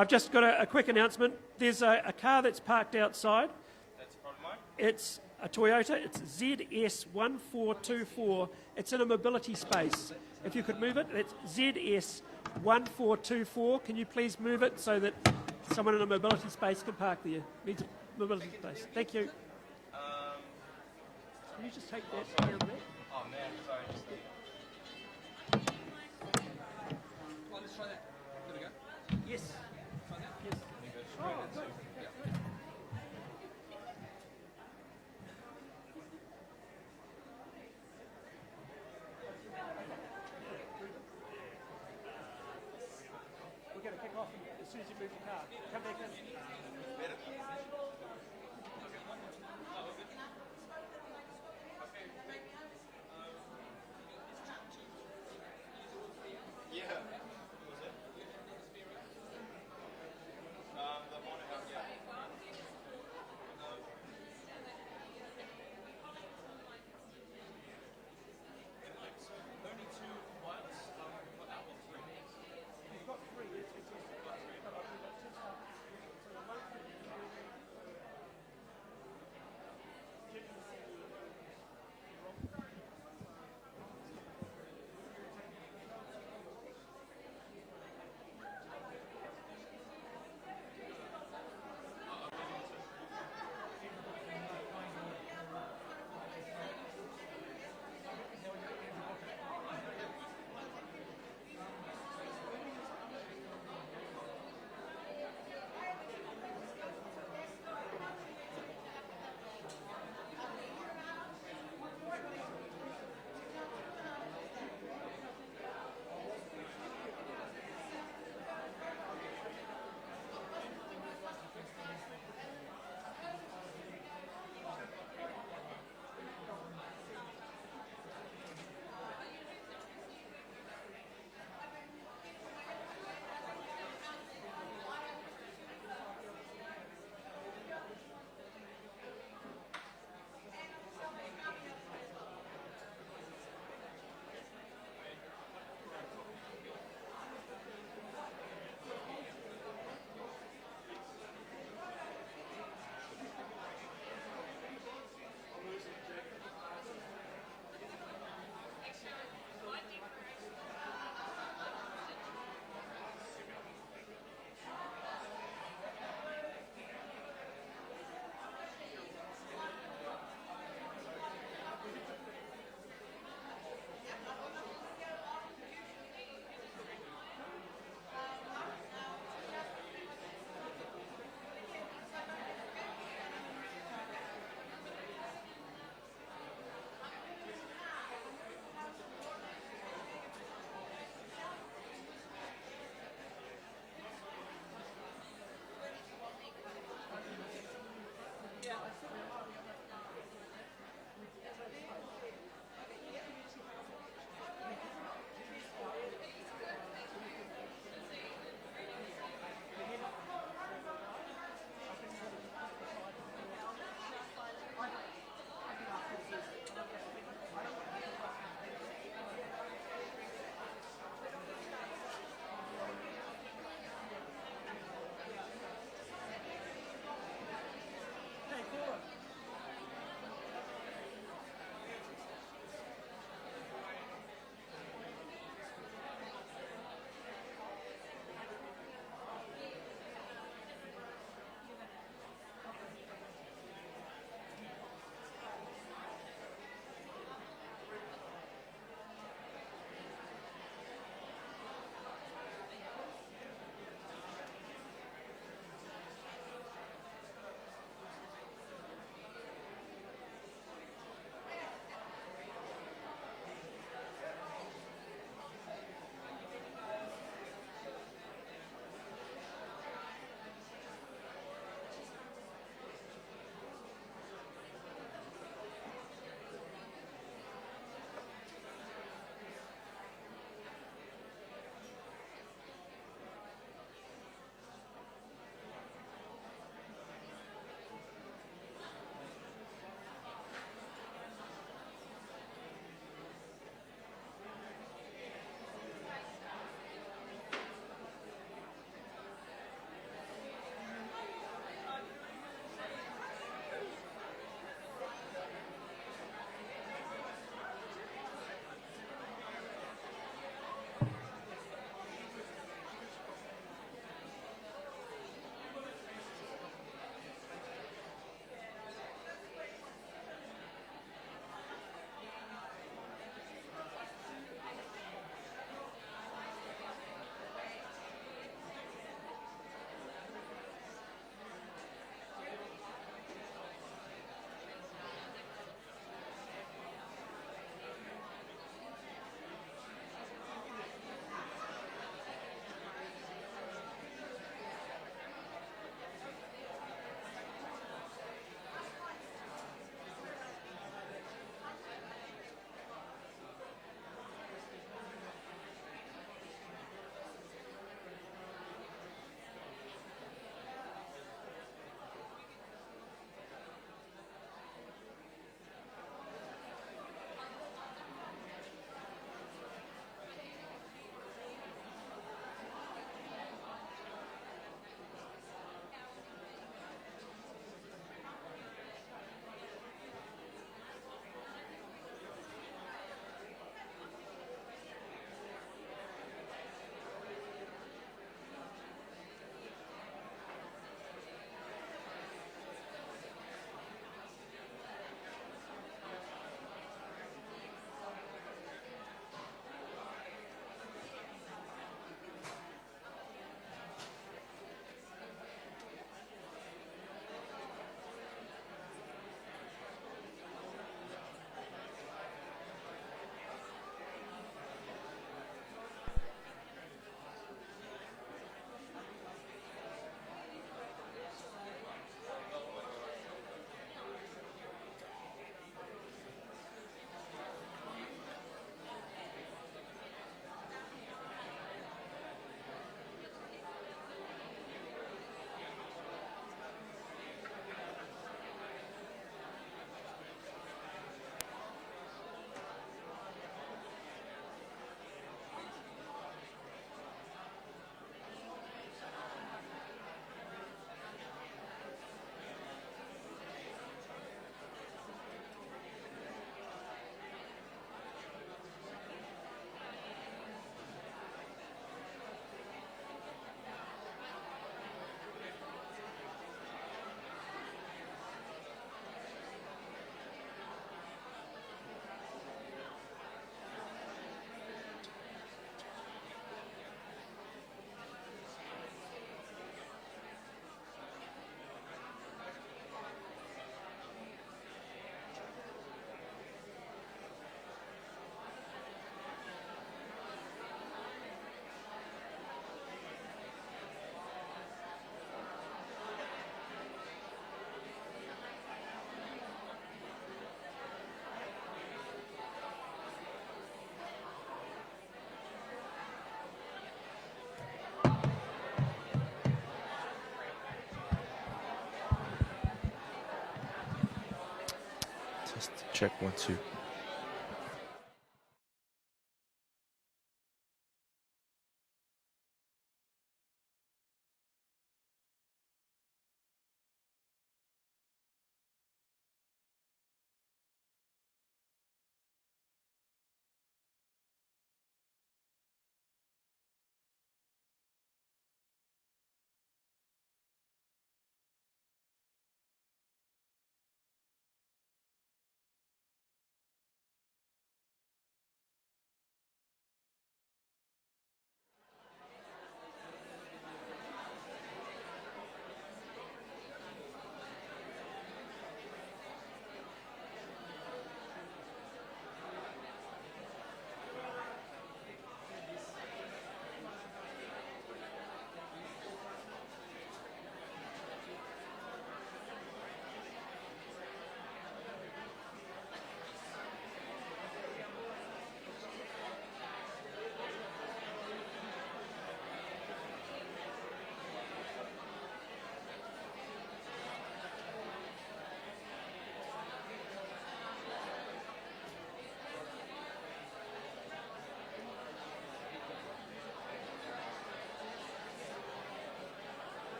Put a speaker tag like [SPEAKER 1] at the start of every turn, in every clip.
[SPEAKER 1] I've just got a quick announcement. There's a car that's parked outside.
[SPEAKER 2] That's probably mine.
[SPEAKER 1] It's a Toyota. It's ZS1424. It's in a mobility space. If you could move it, it's ZS1424. Can you please move it so that someone in a mobility space can park there? Needs a mobility space. Thank you. Can you just take that down there?
[SPEAKER 2] Oh man, sorry.
[SPEAKER 3] Let's try that. There we go.
[SPEAKER 1] Yes.
[SPEAKER 3] Try that.
[SPEAKER 1] Yes. Oh, good. We're going to kick off as soon as you move the car. Come back in.
[SPEAKER 4] check 1 2.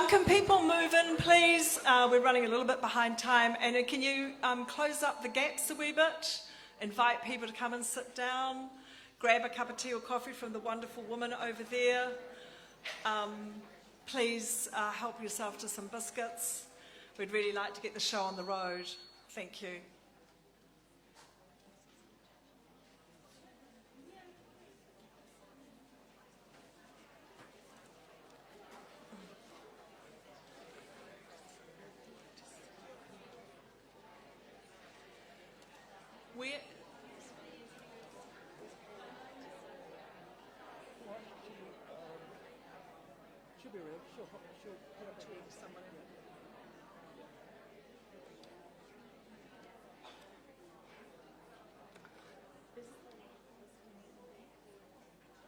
[SPEAKER 5] Can people move in, please? We're running a little bit behind time. And can you close up the gaps a wee bit? Invite people to come and sit down. Grab a cup of tea or coffee from the wonderful woman over there. Please help yourself to some biscuits. We'd really like to get the show on the road. Thank you. Where?
[SPEAKER 1] She'll be around. She'll put up a chair for someone.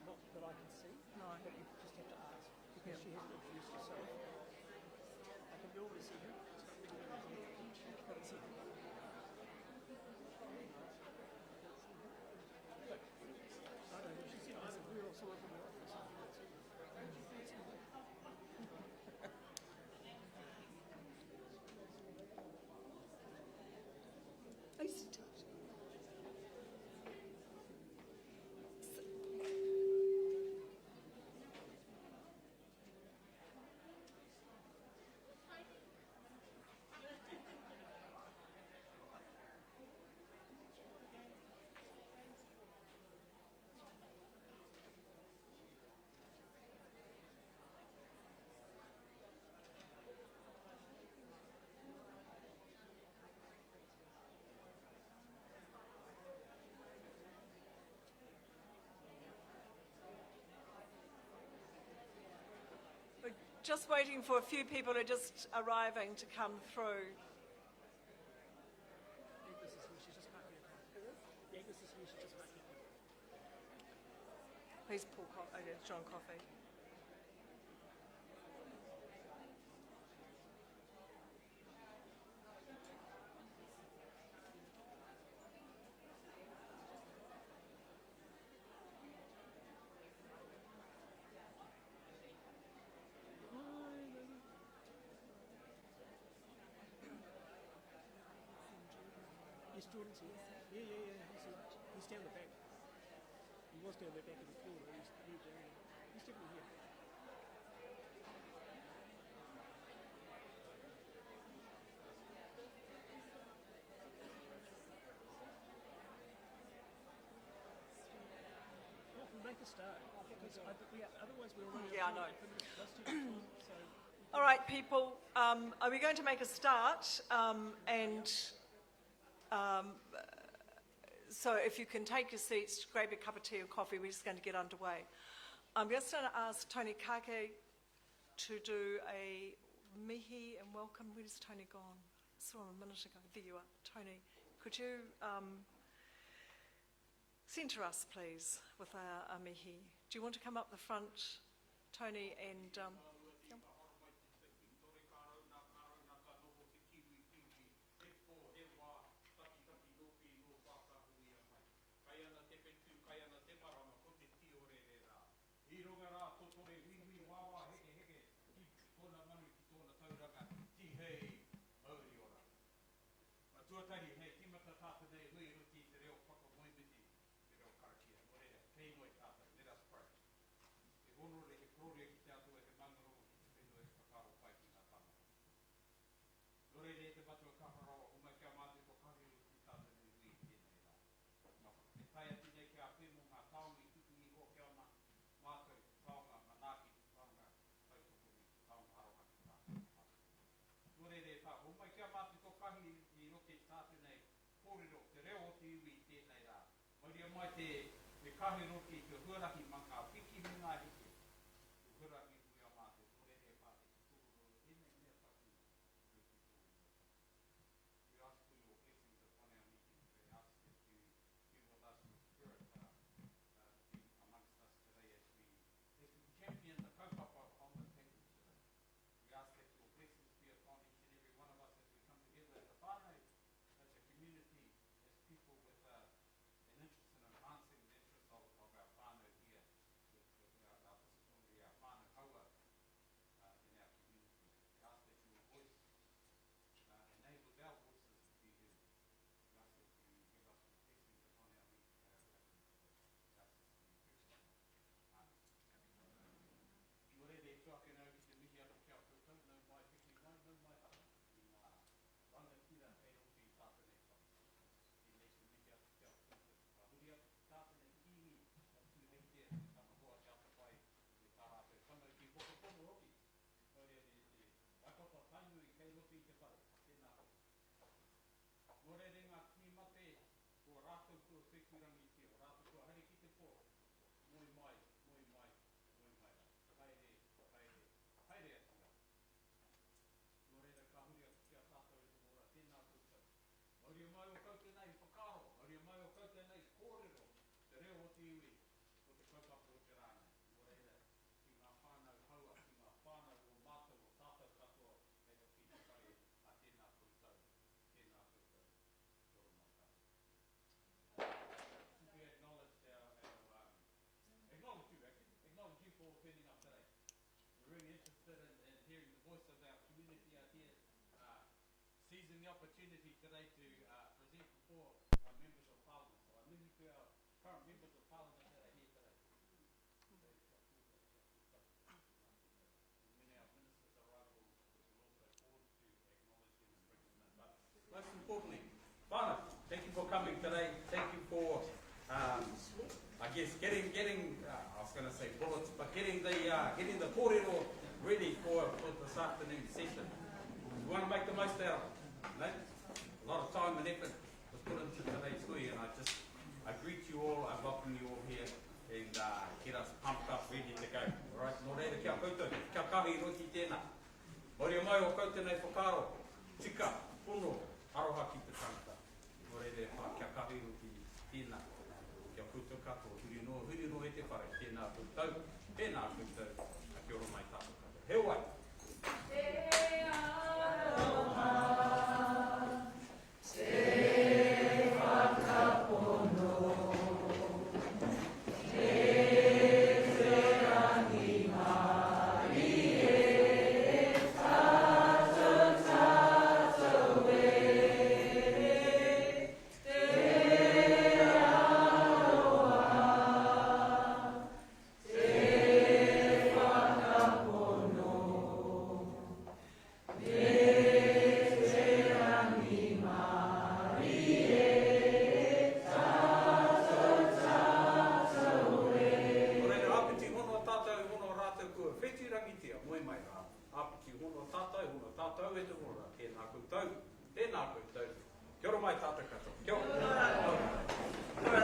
[SPEAKER 1] Not that I can see.
[SPEAKER 5] No.
[SPEAKER 1] But you just have to ask because she hasn't introduced herself. I can normally see her. I can't see her. I don't know. She said I said we're all someone from the office.
[SPEAKER 5] Just waiting for a few people who are just arriving to come through.
[SPEAKER 1] Agnes is here. She's just parking her car. Agnes is here. She's just parking her car.
[SPEAKER 5] Please pour John coffee.
[SPEAKER 1] Yes, Jordan's here. Yeah. He's down the back. He was down the back of the pool. He's moved down. He's definitely here. Well, we'll make a start. Because otherwise we're running
[SPEAKER 5] Yeah, I know.
[SPEAKER 1] So,
[SPEAKER 5] All right, people, are we going to make a start? So if you can take your seats, grab your cup of tea or coffee, we're just going to get underway. I'm just going to ask Tony Kake to do a mihi and welcome. Where's Tony gone? I saw him a minute ago. There you are. Tony, could you centre us, please, with our mihi? Do you want to come up the front, Tony, and...
[SPEAKER 3] rore ki te atu e te mangarongo ki te whenua e te whakaro pai ki ngā tanga. Rore re te watu e kaharoa, umai kia mātu ko kahiru ki tātou nui ui tēnei rā. Ngā te tai ati nei kia whemo ngā taonga i tuku i ho kia ma mātou taonga manaki taonga tautoko ni taonga aroha ki tātou. Rore re wha, umai kia mātu ko kahi i roke tātou nei kōrero, te reo o te iwi tēnei rā. Maria mai te kahi roke i te huarahi manga, piki hunga hiki. Te huarahi ui a mātou, rore re wha te tūroro, tēnei mea taku i te tūroro. We ask for your blessings upon our meeting. We ask that you be with us with spirit be amongst us today as we champion the kaupapa on the table today. We ask that your blessings be upon each and every one of us as we come together as a whānau, as a community, as people with an interest in enhancing the interests of our whānau here, with our disciplinary, our whānau haua in our community. We ask that your voice enables our voices to be heard. We ask that you give us the blessings upon our meeting, our blessings today. We ask this in your precious name. Amen. Nore re tuake nau ki te mihi atu kia koutou, nau mai piki mai, nau mai hara. I ngā rangatira e roki i tātou nei whaka. I nei te mihi atu kia koutou. Ka huri atu ki tātou nei kiwi atu heitea te tamahoa te ata pai i tā rātou tama ki pokopono roki. Nau rea te waikoto tainui kei roki i te whare. Tēnā hoki. Nore re ngā tini mate ko rātou kua whekurangi tia, rātou kua haere ki te pō. Moi mai, moi mai, moi mai rā. Haere, haere, haere atu rā. Nore re ka huri atu kia tātou e te mora, tēnā koutou. Mauria mai o koutou nei whakaro, mauria mai o koutou nei kōrero, te reo o te iwi, o te kaupapa o te rānei. Nore re, ki ngā whānau haua, ki ngā whānau o mātou o tātou katoa, e hoki te whare a tēnā koutou, tēnā koutou, toro mai tātou. We acknowledge acknowledge you for turning up today. We're really interested in hearing the voice of our community out here, seizing the opportunity today to present before our members of parliament. So I'm listening to our current members of parliament that are here today. When our ministers arrive, we'll also forward to acknowledge them and bring them in. But most importantly, Whanau, thank you for coming today. Thank you for, I guess, getting I was going to say bullets, but getting the kōrero ready for this afternoon session. We want to make the most out of it. A lot of time and effort was put into today's hui, and I greet you all, I welcome you all here, and get us pumped up, ready to go. All right, nō reira kia koutou, kia kahi roti tēnā. Moria mai o koutou nei whakaro, tika, puno, aroha ki te tangata. Nō reira kia kahi roti tēnā. Kia koutou katoa, huri no e te whare, tēnā koutou, tēnā koutou, a kia ora mai tātou katoa. He wai! Te aroha, te whakapono,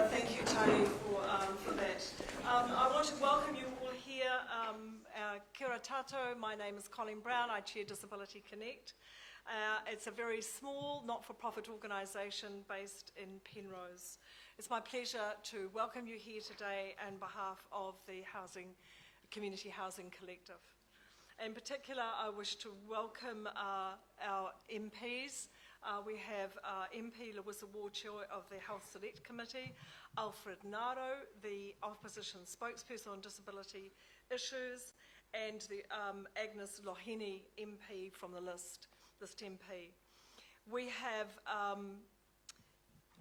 [SPEAKER 5] Thank you, Tony, for that. I want to welcome you all here. Kia ora tātou. My name is Colleen Brown. I chair Disability Connect. It's a very small, not-for-profit organisation based in Penrose. It's my pleasure to welcome you here today on behalf of the Community Housing Collective. In particular, I wish to welcome our MPs. We have MP Lewis Ward, Chair of the Health Select Committee, Alfred Naro, the Opposition Spokesperson on Disability Issues, and the Agnes Lohini MP from the list MP. We have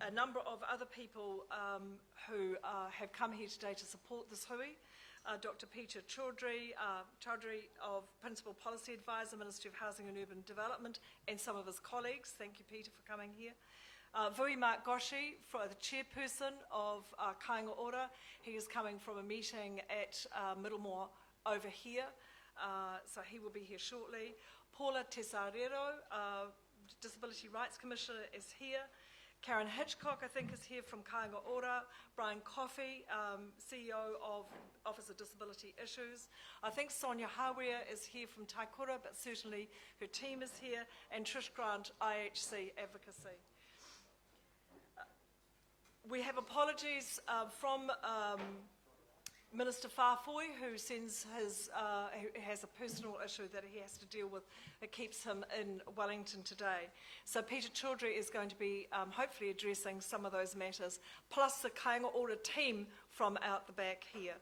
[SPEAKER 5] a number of other people who have come here today to support this hui. Dr. Peter Chaudhry of Principal Policy Advisor, Ministry of Housing and Urban Development, and some of his colleagues. Thank you, Peter, for coming here. Vui Mark Goshi, the chairperson of Kāinga Ora. He is coming from a meeting at Middlemore over here, so he will be here shortly. Paula Tesarero, Disability Rights Commissioner, is here. Karen Hitchcock, I think, is here from Kāinga Ora. Brian Coffey, CEO of Office of Disability Issues. I think Sonia Hawea is here from Taikura, but certainly her team is here. And Trish Grant, IHC Advocacy. We have apologies from Minister Whāwhoi, who sends his, who has a personal issue that he has to deal with that keeps him in Wellington today. So Peter Chaudhry is going to be hopefully addressing some of those matters, plus the Kāinga Ora team from out the back here.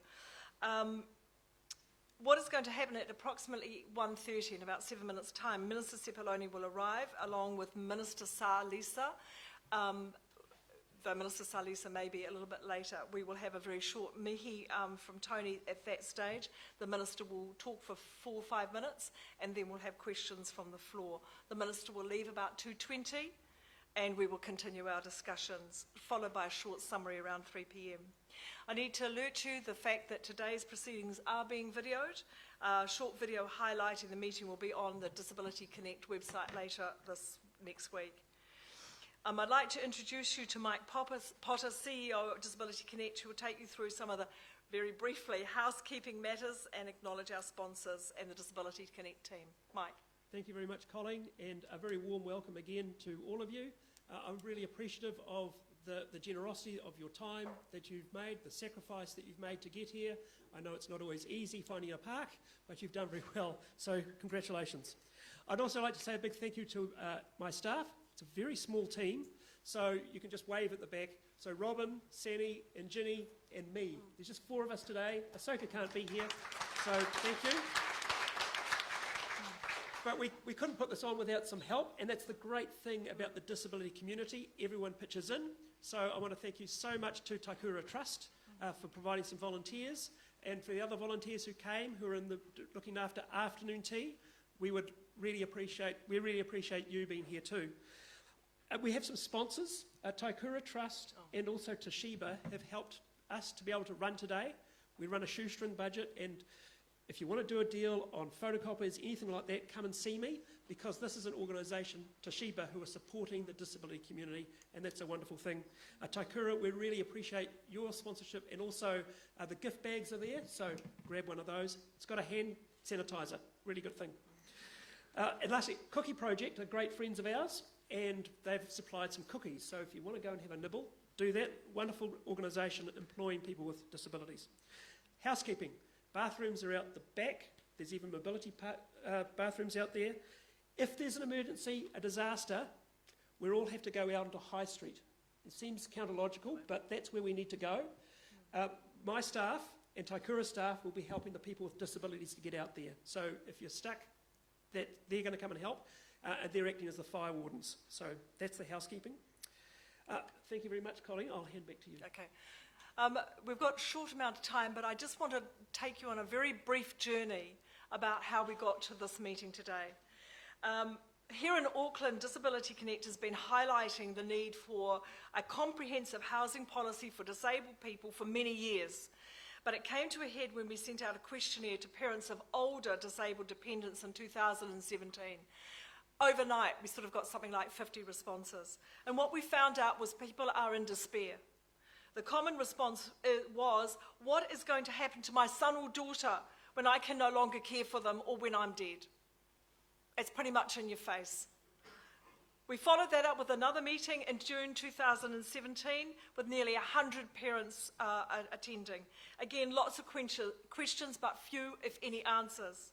[SPEAKER 5] What is going to happen at approximately 1:30, in about 7 minutes' time, Minister Sepuloni will arrive along with Minister Lisa. Though Minister Salisa may be a little bit later, we will have a very short mihi from Tony at that stage. The Minister will talk for 4 or 5 minutes, and then we'll have questions from the floor. The Minister will leave about 2:20, and we will continue our discussions, followed by a short summary around 3 p.m. I need to alert you the fact that today's proceedings are being videoed. A short video highlighting the meeting will be on the Disability Connect website later this next week. I'd like to introduce you to Mike Potter, CEO of Disability Connect, who will take you through some of the, very briefly, housekeeping matters and acknowledge our sponsors and the Disability Connect team. Mike.
[SPEAKER 1] Thank you very much, Colleen, and a very warm welcome again to all of you. I'm really appreciative of the generosity of your time that you've made, the sacrifice that you've made to get here. I know it's not always easy finding a park, but you've done very well, so congratulations. I'd also like to say a big thank you to my staff. It's a very small team, so you can just wave at the back. So Robin, Sani, and Ginny, and me. There's just 4 of us today. Ahsoka can't be here, so thank you. But we couldn't put this on without some help, and that's the great thing about the disability community. Everyone pitches in. So I want to thank you so much to Taikura Trust for providing some volunteers, and for the other volunteers who came, who are looking after afternoon tea. We really appreciate you being here too. We have some sponsors. Taikura Trust and also Toshiba have helped us to be able to run today. We run a shoestring budget, and if you want to do a deal on photocopiers, anything like that, come and see me, because this is an organisation, Toshiba, who are supporting the disability community, and that's a wonderful thing. Taikura, we really appreciate your sponsorship, and also the gift bags are there, so grab one of those. It's got a hand sanitizer, really good thing. And lastly, Cookie Project are great friends of ours, and they've supplied some cookies. So if you want to go and have a nibble, do that. Wonderful organisation employing people with disabilities. Housekeeping. Bathrooms are out the back. There's even mobility bathrooms out there. If there's an emergency, a disaster, we all have to go out onto High Street. It seems counterlogical, but that's where we need to go. My staff and Taikura staff will be helping the people with disabilities to get out there. So if you're stuck, that they're going to come and help, and they're acting as the fire wardens. So that's the housekeeping. Thank you very much, Colleen. I'll hand back to you.
[SPEAKER 5] Okay. We've got a short amount of time, but I just want to take you on a very brief journey about how we got to this meeting today. Here in Auckland, Disability Connect has been highlighting the need for a comprehensive housing policy for disabled people for many years. But it came to a head when we sent out a questionnaire to parents of older disabled dependents in 2017. Overnight, we sort of got something like 50 responses. And what we found out was people are in despair. The common response was, what is going to happen to my son or daughter when I can no longer care for them or when I'm dead? It's pretty much in your face. We followed that up with another meeting in June 2017 with nearly 100 parents attending. Again, lots of questions, but few, if any, answers.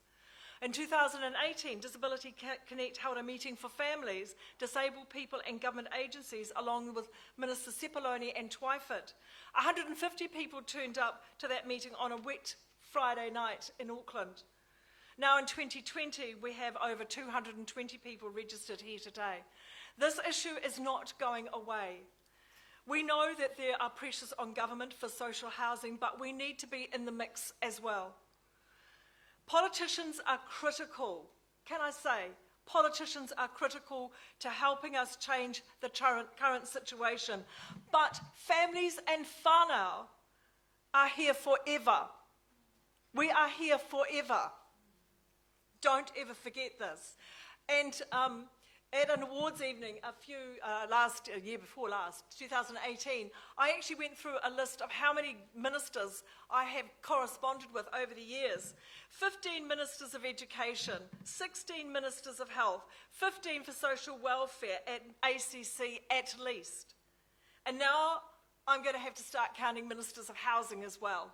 [SPEAKER 5] In 2018, Disability Connect held a meeting for families, disabled people and government agencies, along with Minister Sepuloni and Twyford. 150 people turned up to that meeting on a wet Friday night in Auckland. Now in 2020, we have over 220 people registered here today. This issue is not going away. We know that there are pressures on government for social housing, but we need to be in the mix as well. Politicians are critical. Can I say, politicians are critical to helping us change the current situation. But families and whanau are here forever. We are here forever. Don't ever forget this. And at an awards evening year before last, 2018, I actually went through a list of how many ministers I have corresponded with over the years. 15 ministers of education, 16 ministers of health, 15 for social welfare at ACC at least. And now I'm going to have to start counting ministers of housing as well.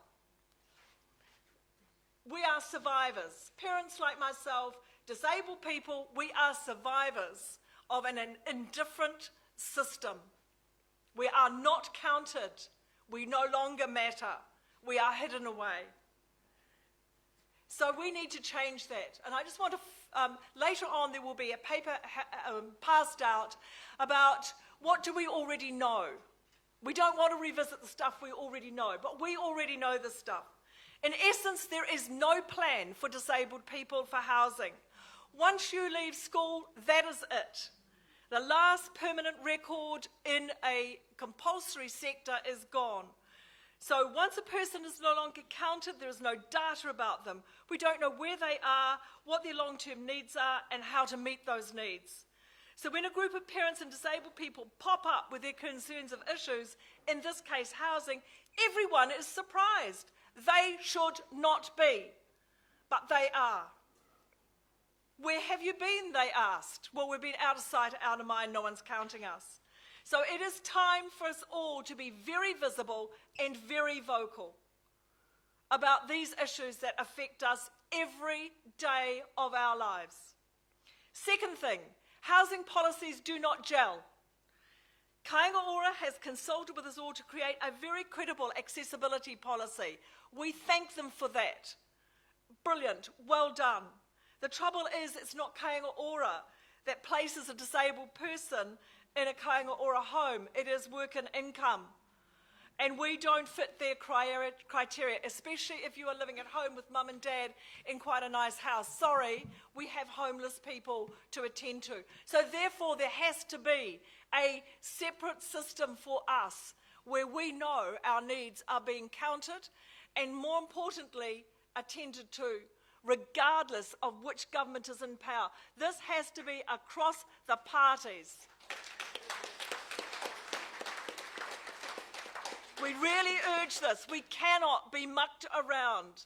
[SPEAKER 5] We are survivors. Parents like myself, disabled people, we are survivors of an indifferent system. We are not counted. We no longer matter. We are hidden away. So we need to change that. And I just want to, later on there will be a paper passed out about what do we already know. We don't want to revisit the stuff we already know, but we already know this stuff. In essence, there is no plan for disabled people for housing. Once you leave school, that is it. The last permanent record in a compulsory sector is gone. So once a person is no longer counted, there is no data about them. We don't know where they are, what their long-term needs are, and how to meet those needs. So when a group of parents and disabled people pop up with their concerns of issues, in this case housing, everyone is surprised. They should not be, but they are. Where have you been, they asked. Well, we've been out of sight, out of mind, no one's counting us. So it is time for us all to be very visible and very vocal about these issues that affect us every day of our lives. Second thing, housing policies do not gel. Kāinga Ora has consulted with us all to create a very credible accessibility policy. We thank them for that. Brilliant, well done. The trouble is, it's not Kāinga Ora that places a disabled person in a Kāinga Ora home. It is work and income. And we don't fit their criteria, especially if you are living at home with mum and dad in quite a nice house. Sorry, we have homeless people to attend to. So therefore, there has to be a separate system for us where we know our needs are being counted and, more importantly, attended to, regardless of which government is in power. This has to be across the parties. We really urge this. We cannot be mucked around.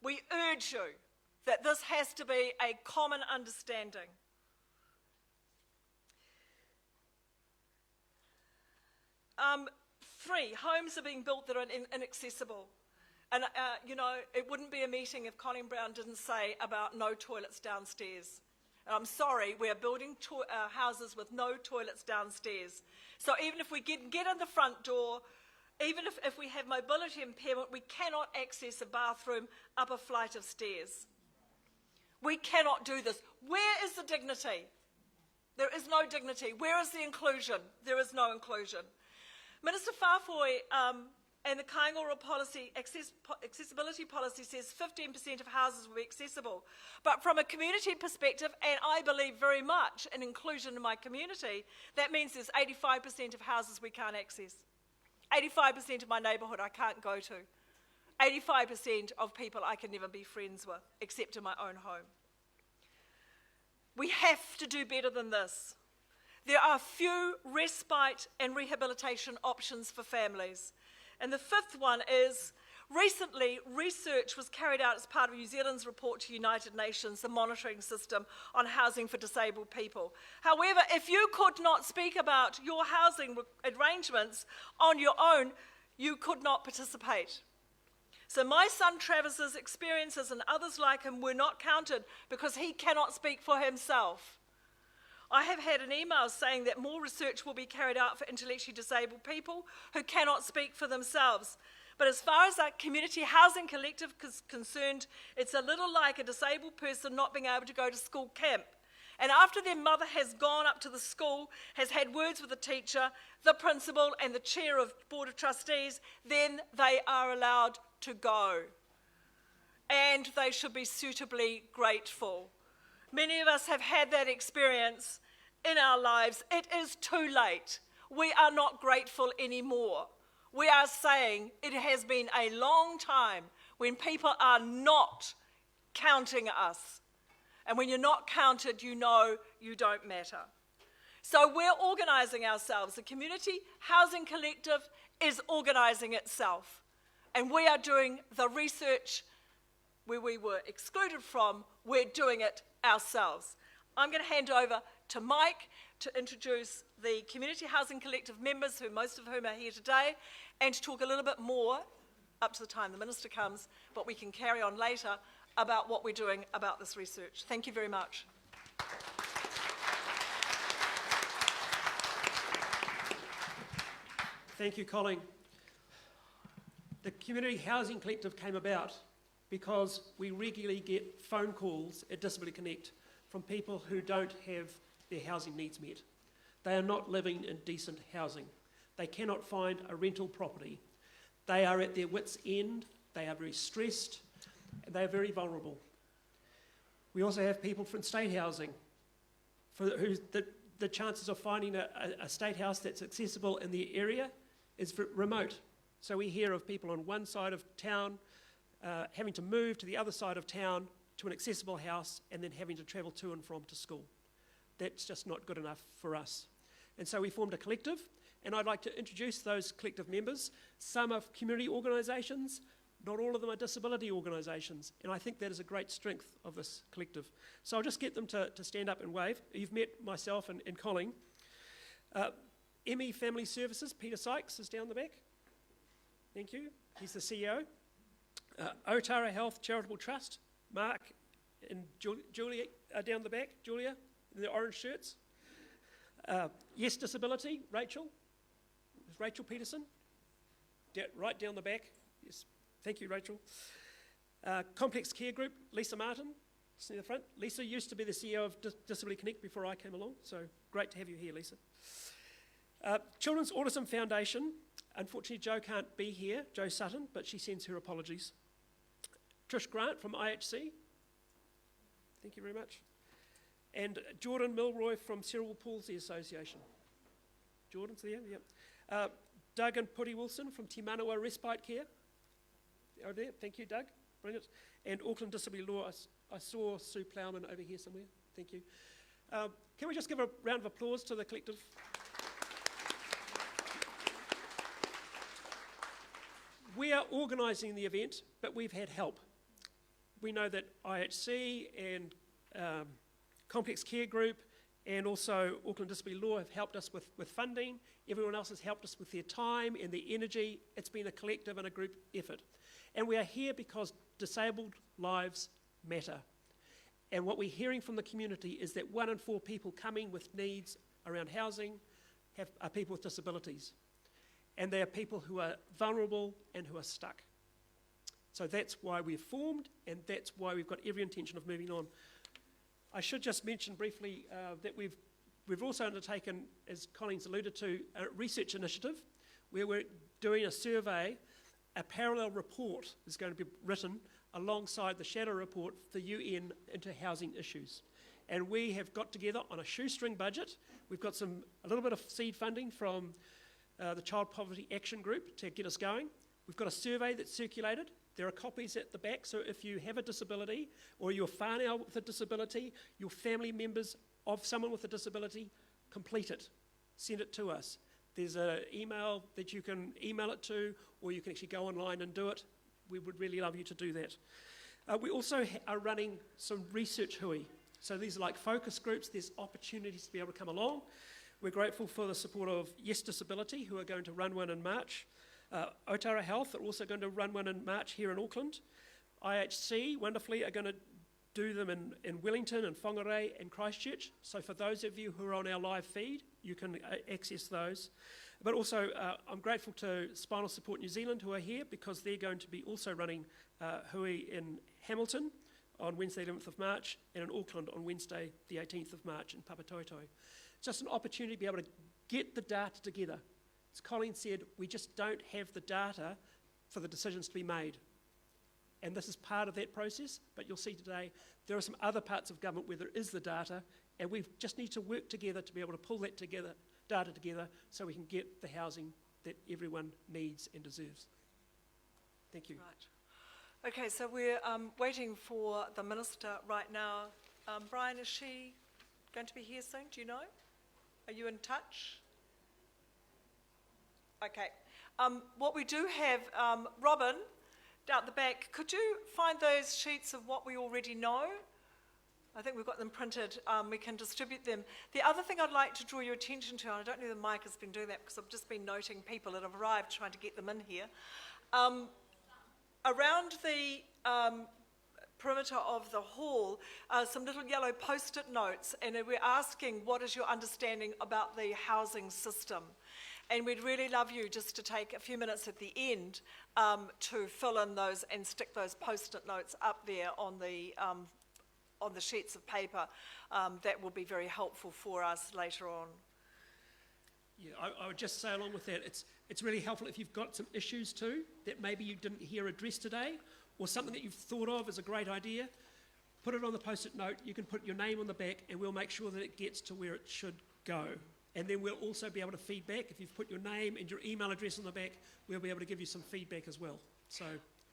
[SPEAKER 5] We urge you that this has to be a common understanding. 3, homes are being built that are inaccessible. And, it wouldn't be a meeting if Colin Brown didn't say about no toilets downstairs. And I'm sorry, we are building houses with no toilets downstairs. So even if we get in the front door, even if we have mobility impairment, we cannot access a bathroom up a flight of stairs. We cannot do this. Where is the dignity? There is no dignity. Where is the inclusion? There is no inclusion. Minister Whawhoi and the Kāinga Ora policy, accessibility policy says 15% of houses will be accessible. But from a community perspective, and I believe very much in inclusion in my community, that means there's 85% of houses we can't access. 85% of my neighbourhood I can't go to. 85% of people I can never be friends with, except in my own home. We have to do better than this. There are few respite and rehabilitation options for families. And the 5th one is, recently research was carried out as part of New Zealand's report to United Nations, the monitoring system on housing for disabled people. However, if you could not speak about your housing arrangements on your own, you could not participate. So my son Travis's experiences and others like him were not counted because he cannot speak for himself. I have had an email saying that more research will be carried out for intellectually disabled people who cannot speak for themselves. But as far as our community housing collective is concerned, it's a little like a disabled person not being able to go to school camp. And after their mother has gone up to the school, has had words with the teacher, the principal and the chair of Board of Trustees, then they are allowed to go. And they should be suitably grateful. Many of us have had that experience in our lives. It is too late. We are not grateful anymore. We are saying it has been a long time when people are not counting us. And when you're not counted, you know you don't matter. So we're organising ourselves. The Community Housing Collective is organising itself. And we are doing the research where we were excluded from. We're doing it ourselves. I'm going to hand over to Mike to introduce the Community Housing Collective members, most of whom are here today, and to talk a little bit more, up to the time the Minister comes, but we can carry on later, about what we're doing about this research. Thank you very much.
[SPEAKER 1] Thank you, Colleen. The Community Housing Collective came about because we regularly get phone calls at Disability Connect from people who don't have their housing needs met. They are not living in decent housing. They cannot find a rental property. They are at their wits' end. They are very stressed. And they are very vulnerable. We also have people from state housing for who the chances of finding a state house that's accessible in the area is remote. So we hear of people on one side of town having to move to the other side of town to an accessible house and then having to travel to and from to school. That's just not good enough for us. And so we formed a collective, and I'd like to introduce those collective members. Some are community organisations, not all of them are disability organisations, and I think that is a great strength of this collective. So I'll just get them to stand up and wave. You've met myself and Colleen. ME Family Services, Peter Sykes is down the back. Thank you. He's the CEO. Otahuhu Health Charitable Trust, Mark and Julia are down the back. Julia, in the orange shirts. Yes Disability, Rachel. Is Rachel Peterson? Right down the back. Yes. Thank you, Rachel. Complex Care Group, Lisa Martin, near the front. Lisa used to be the CEO of Disability Connect before I came along, so great to have you here, Lisa. Children's Autism Foundation. Unfortunately, Jo can't be here, Jo Sutton, but she sends her apologies. Trish Grant from IHC. Thank you very much. And Jordan Milroy from Cerebral Palsy Association. Jordan's there, yeah. Doug and Putty Wilson from Te Manawa Respite Care. Oh, there. Thank you, Doug. Brilliant. And Auckland Disability Law. I saw Sue Plowman over here somewhere. Thank you. Can we just give a round of applause to the collective? We are organising the event, but we've had help. We know that IHC and Complex Care Group and also Auckland Disability Law have helped us with funding. Everyone else has helped us with their time and their energy. It's been a collective and a group effort. And we are here because disabled lives matter. And what we're hearing from the community is that 1 in 4 people coming with needs around housing are people with disabilities. And they are people who are vulnerable and who are stuck. So that's why we've formed, and that's why we've got every intention of moving on. I should just mention briefly that we've also undertaken, as Colleen's alluded to, a research initiative where we're doing a survey. A parallel report is going to be written alongside the shadow report for UN into housing issues. And we have got together on a shoestring budget. We've got a little bit of seed funding from the Child Poverty Action Group to get us going. We've got a survey that's circulated. There are copies at the back, so if you have a disability or you're whanau with a disability, your family members of someone with a disability, complete it. Send it to us. There's an email that you can email it to, or you can actually go online and do it. We would really love you to do that. We also are running some research hui. So these are like focus groups. There's opportunities to be able to come along. We're grateful for the support of Yes Disability, who are going to run one in March. Otahuhu Health are also going to run one in March here in Auckland. IHC, wonderfully, are going to do them in Wellington and Whangarei and Christchurch. So for those of you who are on our live feed, you can access those. But also, I'm grateful to Spinal Support New Zealand who are here because they're going to be also running hui in Hamilton on Wednesday 11th of March, and in Auckland on Wednesday the 18th of March in Papatoetoe. Just an opportunity to be able to get the data together. As Colleen said, we just don't have the data for the decisions to be made. And this is part of that process, but you'll see today there are some other parts of government where there is the data, and we just need to work together to be able to pull that data together so we can get the housing that everyone needs and deserves. Thank you.
[SPEAKER 5] Right. Okay, so we're waiting for the Minister right now. Brian, is she going to be here soon? Do you know? Are you in touch? Okay. What we do have, Robin, down at the back, could you find those sheets of what we already know? I think we've got them printed. We can distribute them. The other thing I'd like to draw your attention to, and I don't know if Mike has been doing that because I've just been noting people that have arrived, trying to get them in here. Around the perimeter of the hall, some little yellow post-it notes, and we're asking what is your understanding about the housing system. And we'd really love you just to take a few minutes at the end to fill in those and stick those post-it notes up there on the sheets of paper. That will be very helpful for us later on.
[SPEAKER 1] Yeah, I would just say along with that, it's really helpful if you've got some issues too that maybe you didn't hear addressed today, or something that you've thought of as a great idea. Put it on the post-it note. You can put your name on the back, and we'll make sure that it gets to where it should go. And then we'll also be able to feedback. If you've put your name and your email address on the back, we'll be able to give you some feedback as well. So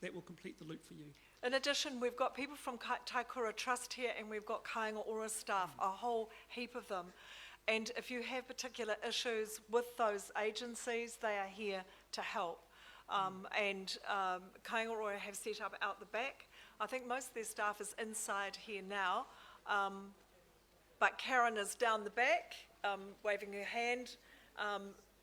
[SPEAKER 1] that will complete the loop for you.
[SPEAKER 5] In addition, we've got people from Taikura Trust here, and we've got Kāinga Ora staff, a whole heap of them. And if you have particular issues with those agencies, they are here to help. Kāinga Ora have set up out the back. I think most of their staff is inside here now, but Karen is down the back, waving her hand,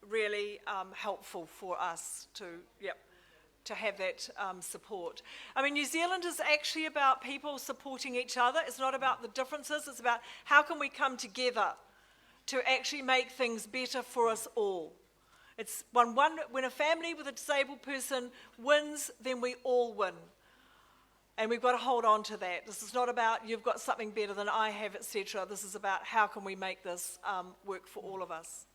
[SPEAKER 5] really helpful for us to have that support. I mean, New Zealand is actually about people supporting each other. It's not about the differences. It's about how can we come together to actually make things better for us all. It's when a family with a disabled person wins, then we all win. And we've got to hold on to that. This is not about you've got something better than I have, etc. This is about how can we make this work for all of us.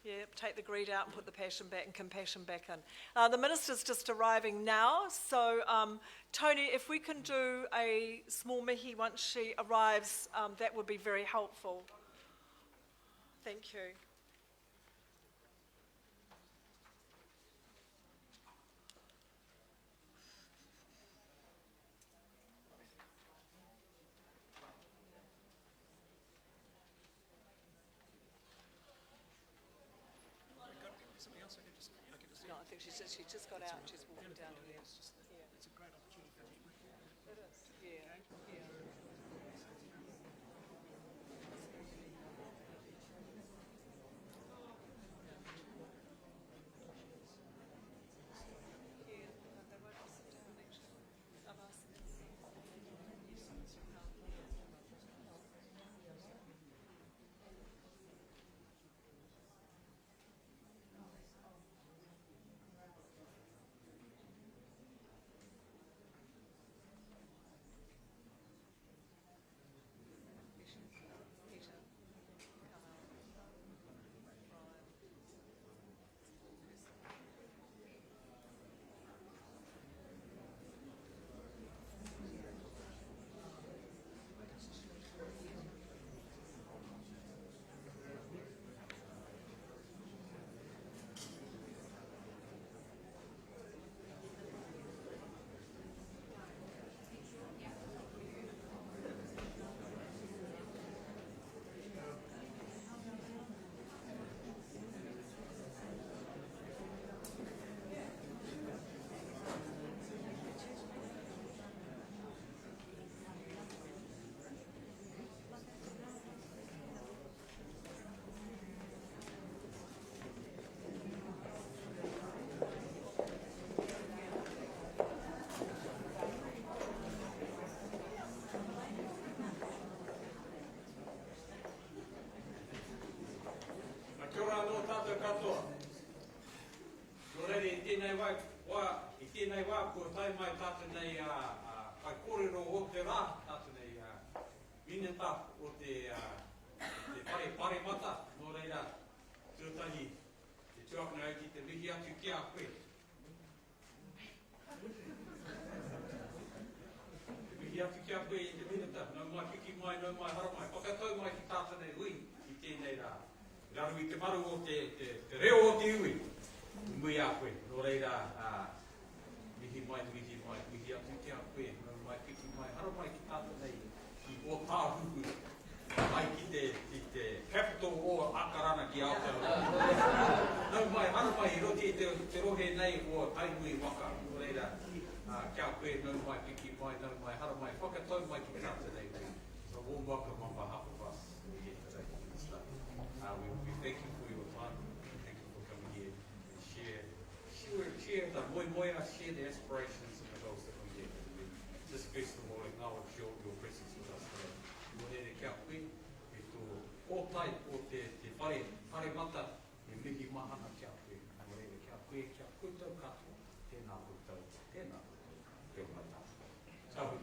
[SPEAKER 5] Yeah, take the greed out and put the passion back and compassion back in. The Minister's just arriving now, so Tony, if we can do a small mihi once she arrives, that would be very helpful. Thank you. No, I think she just got out and she's walking down here.
[SPEAKER 1] It's a great opportunity for me.
[SPEAKER 5] It is, yeah.
[SPEAKER 3] tēnei wā, ko tai mai tātenei kai kōrero o te rā, tātenei mineta o te pare mata, nō reira, tūtahi, te tuakana au ki te mihi atu ki a koe. Te mihi atu ki a koe i te mineta, nau mai piki mai, nau mai hara mai, whakatau mai ki tātenei ui, i tēnei rā. Raru i te maru o te reo o te ui, mui a koe, nō reira, mihi atu ki a koe, nau mai piki mai, hara mai ki tātenei i Otahuhu, mai ki te capital o Akarana ki Aotearoa. Nau mai, hara mai, i roti te rohe nei o Tainui Waka, nō reira, kia koe, nau mai piki mai, nau mai, hara mai, whakatau mai ki tātenei. So warm welcome on behalf of us here today, Minister. We thank you for your time. We thank you for coming here and share the moia, share the aspirations and the goals that we have. And we just first of all acknowledge your presence with us today. Mo here kia koe, e tō kōtai o te whare mata, e mihi mahana kia koe. Mo here kia koe, kia koutou katoa, tēnā koutou, kia mai tātou. Tahu.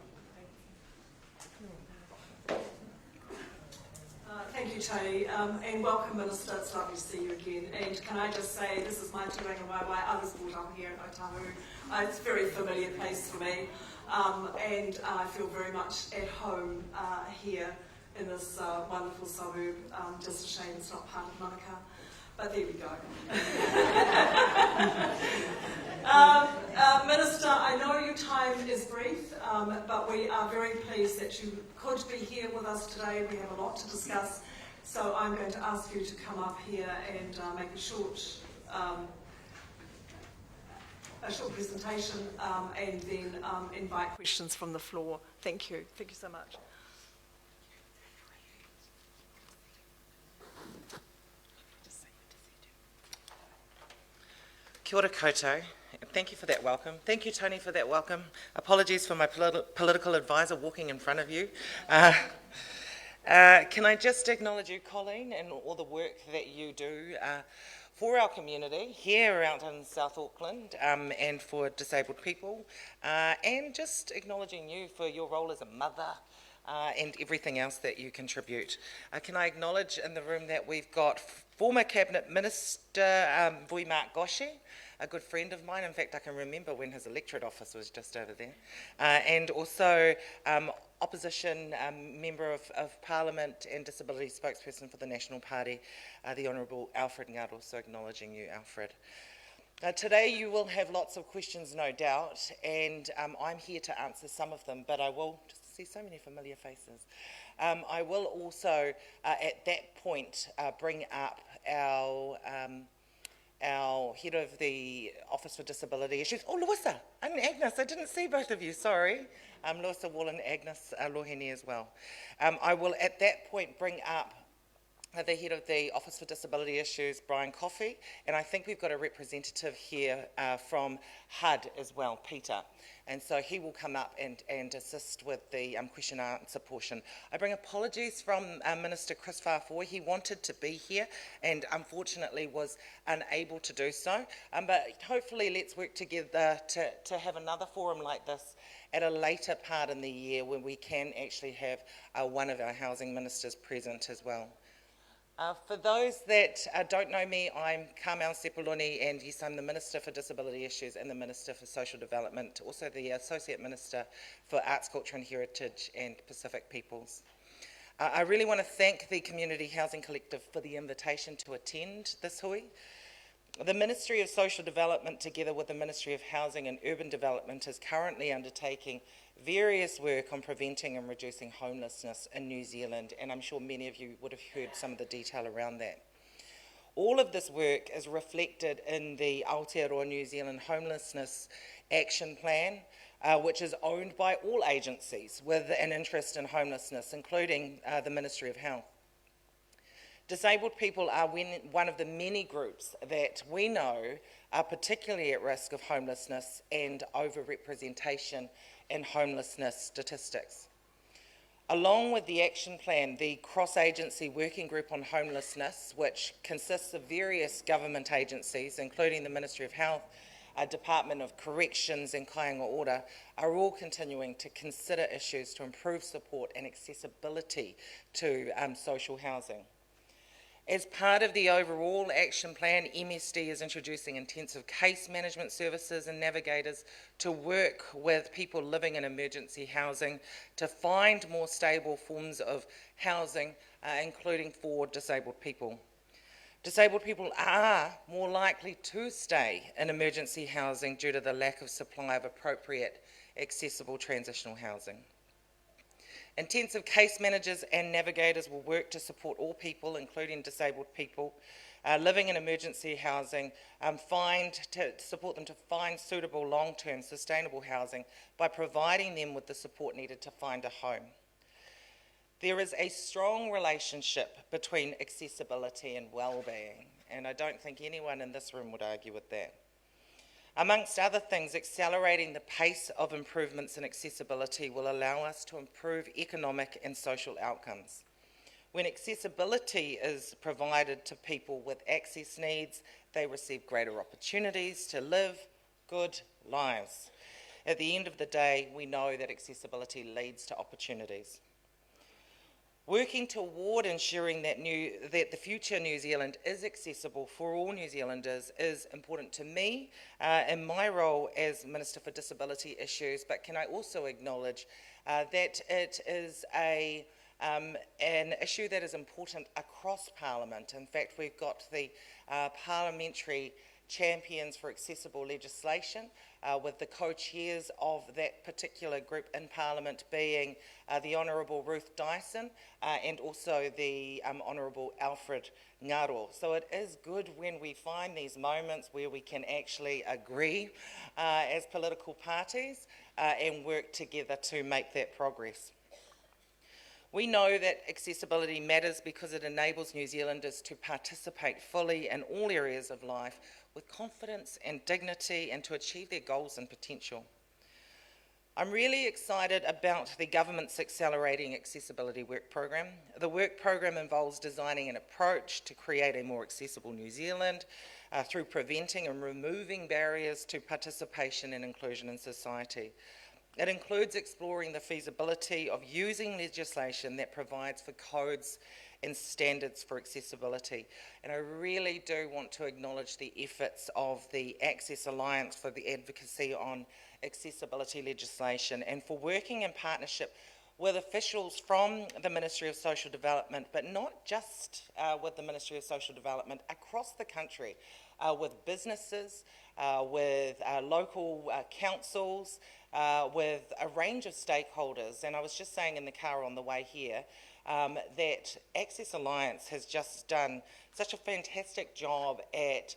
[SPEAKER 5] Thank you, Tony, and welcome, Minister. It's lovely to see you again. And can I just say, this is my tuanga waiwai. I was brought up here in Otahuhu. It's a very familiar place for me, and I feel very much at home here in this wonderful suburb. Just a shame it's not part of Manukau, but there we go. Minister, I know your time is brief, but we are very pleased that you could be here with us today. We have a lot to discuss, so I'm going to ask you to come up here and make a short presentation and then invite questions from the floor. Thank you. Thank you so much.
[SPEAKER 4] Kia ora koutou. Thank you for that welcome. Thank you, Tony, for that welcome. Apologies for my political advisor walking in front of you. Can I just acknowledge you, Colleen, and all the work that you do for our community here out in South Auckland and for disabled people, and just acknowledging you for your role as a mother and everything else that you contribute. Can I acknowledge in the room that we've got former Cabinet Minister Mark Goshi, a good friend of mine. In fact, I can remember when his electorate office was just over there. And also opposition member of Parliament and disability spokesperson for the National Party, the Honourable Alfred Ngaro, so acknowledging you, Alfred. Today you will have lots of questions, no doubt, and I'm here to answer some of them, but I will just see so many familiar faces. I will also, at that point, bring up our head of the Office for Disability Issues. Oh, Lewisa and Agnes, I didn't see both of you, sorry. Lewisa Wall and Agnes Loheni as well. I will, at that point, bring up the head of the Office for Disability Issues, Brian Coffey, and I think we've got a representative here from HUD as well, Peter. And so he will come up and assist with the question and answer portion. I bring apologies from Minister Chris Farfoy. He wanted to be here and unfortunately was unable to do so. But hopefully let's work together to have another forum like this at a later part in the year when we can actually have one of our housing ministers present as well. For those that don't know me, I'm Carmel Sepuloni, and yes, I'm the Minister for Disability Issues and the Minister for Social Development, also the Associate Minister for Arts, Culture and Heritage and Pacific Peoples. I really want to thank the Community Housing Collective for the invitation to attend this hui. The Ministry of Social Development, together with the Ministry of Housing and Urban Development, is currently undertaking various work on preventing and reducing homelessness in New Zealand, and I'm sure many of you would have heard some of the detail around that. All of this work is reflected in the Aotearoa New Zealand Homelessness Action Plan, which is owned by all agencies with an interest in homelessness, including the Ministry of Health. Disabled people are one of the many groups that we know are particularly at risk of homelessness and overrepresentation in homelessness statistics. Along with the action plan, the cross-agency working group on homelessness, which consists of various government agencies, including the Ministry of Health, Department of Corrections and Kāinga Ora are all continuing to consider issues to improve support and accessibility to social housing. As part of the overall action plan, MSD is introducing intensive case management services and navigators to work with people living in emergency housing to find more stable forms of housing, including for disabled people. Disabled people are more likely to stay in emergency housing due to the lack of supply of appropriate, accessible transitional housing. Intensive case managers and navigators will work to support all people, including disabled people, living in emergency housing, to support them to find suitable long-term sustainable housing by providing them with the support needed to find a home. There is a strong relationship between accessibility and well-being, and I don't think anyone in this room would argue with that. Amongst other things, accelerating the pace of improvements in accessibility will allow us to improve economic and social outcomes. When accessibility is provided to people with access needs, they receive greater opportunities to live good lives. At the end of the day, we know that accessibility leads to opportunities. Working toward ensuring that the future New Zealand is accessible for all New Zealanders is important to me in my role as Minister for Disability Issues, but can I also acknowledge that it is an issue that is important across Parliament. In fact, we've got the parliamentary champions for accessible legislation, with the co-chairs of that particular group in Parliament being the Honourable Ruth Dyson and also the Honourable Alfred Ngaro. So it is good when we find these moments where we can actually agree as political parties and work together to make that progress. We know that accessibility matters because it enables New Zealanders to participate fully in all areas of life with confidence and dignity and to achieve their goals and potential. I'm really excited about the government's Accelerating Accessibility Work Programme. The work programme involves designing an approach to create a more accessible New Zealand through preventing and removing barriers to participation and inclusion in society. It includes exploring the feasibility of using legislation that provides for codes and standards for accessibility. And I really do want to acknowledge the efforts of the Access Alliance for the advocacy on accessibility legislation and for working in partnership with officials from the Ministry of Social Development, but not just with the Ministry of Social Development, across the country, with businesses, with local councils, with a range of stakeholders. And I was just saying in the car on the way here that Access Alliance has just done such a fantastic job at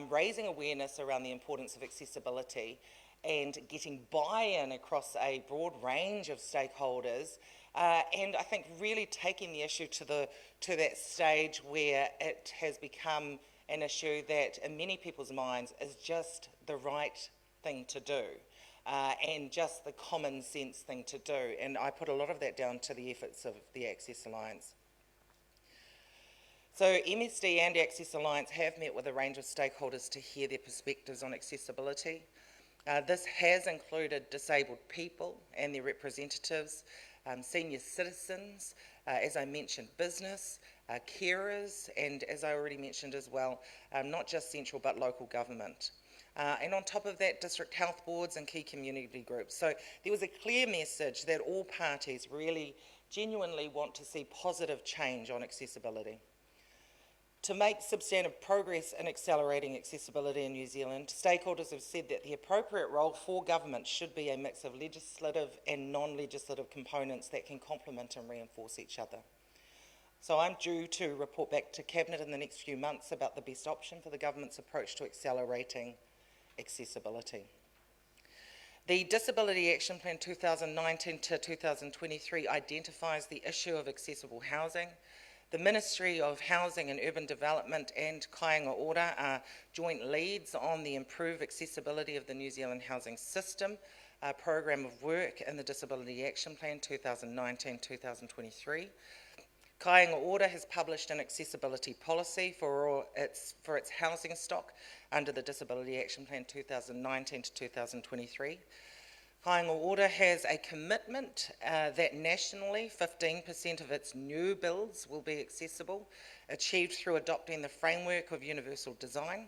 [SPEAKER 4] raising awareness around the importance of accessibility and getting buy-in across a broad range of stakeholders, and I think really taking the issue to that stage where it has become an issue that in many people's minds is just the right thing to do. And just the common sense thing to do. And I put a lot of that down to the efforts of the Access Alliance. So MSD and Access Alliance have met with a range of stakeholders to hear their perspectives on accessibility. This has included disabled people and their representatives, senior citizens, as I mentioned, business, carers, and as I already mentioned as well, not just central but local government. And on top of that, district health boards and key community groups. So there was a clear message that all parties really genuinely want to see positive change on accessibility. To make substantive progress in accelerating accessibility in New Zealand, stakeholders have said that the appropriate role for government should be a mix of legislative and non-legislative components that can complement and reinforce each other. So I'm due to report back to Cabinet in the next few months about the best option for the government's approach to accelerating accessibility. The Disability Action Plan 2019 to 2023 identifies the issue of accessible housing. The Ministry of Housing and Urban Development and Kāinga Ora are joint leads on the improved accessibility of the New Zealand housing system, a programme of work in the Disability Action Plan 2019-2023. Kāinga Ora has published an accessibility policy for its housing stock under the Disability Action Plan 2019 to 2023. Kāinga Ora has a commitment that nationally 15% of its new builds will be accessible, achieved through adopting the framework of universal design.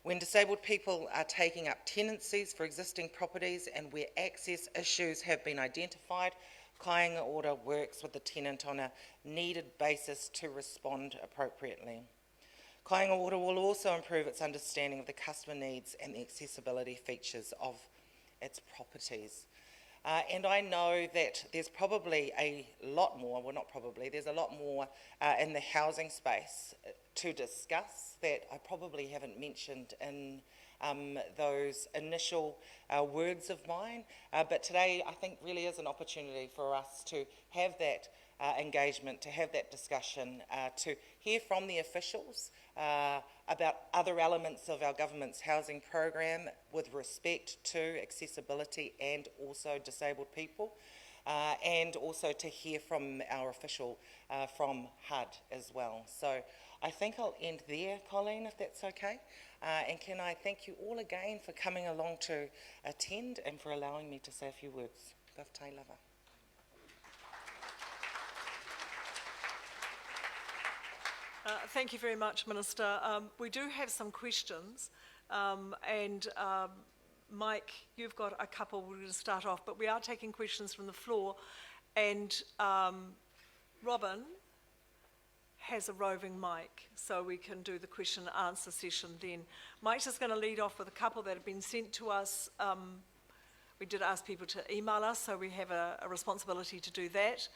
[SPEAKER 4] When disabled people are taking up tenancies for existing properties and where access issues have been identified, Kāinga Ora works with the tenant on a needed basis to respond appropriately. Kāinga Ora will also improve its understanding of the customer needs and the accessibility features of its properties. And I know that there's probably a lot more, well not probably, there's a lot more in the housing space to discuss that I probably haven't mentioned in those initial words of mine. But today I think really is an opportunity for us to have that engagement, to have that discussion, to hear from the officials about other elements of our government's housing program with respect to accessibility and also disabled people, and also to hear from our official from HUD as well. So I think I'll end there, Colleen, if that's okay. And can I thank you all again for coming along to attend and for allowing me to say a few words. Gaf tai lava.
[SPEAKER 5] Thank you very much, Minister. We do have some questions, and Mike, you've got a couple we're going to start off, but we are taking questions from the floor, and Robin has a roving mic, so we can do the question and answer session then. Mike's just going to lead off with a couple that have been sent to us. We did ask people to email us, so we have a responsibility to do that.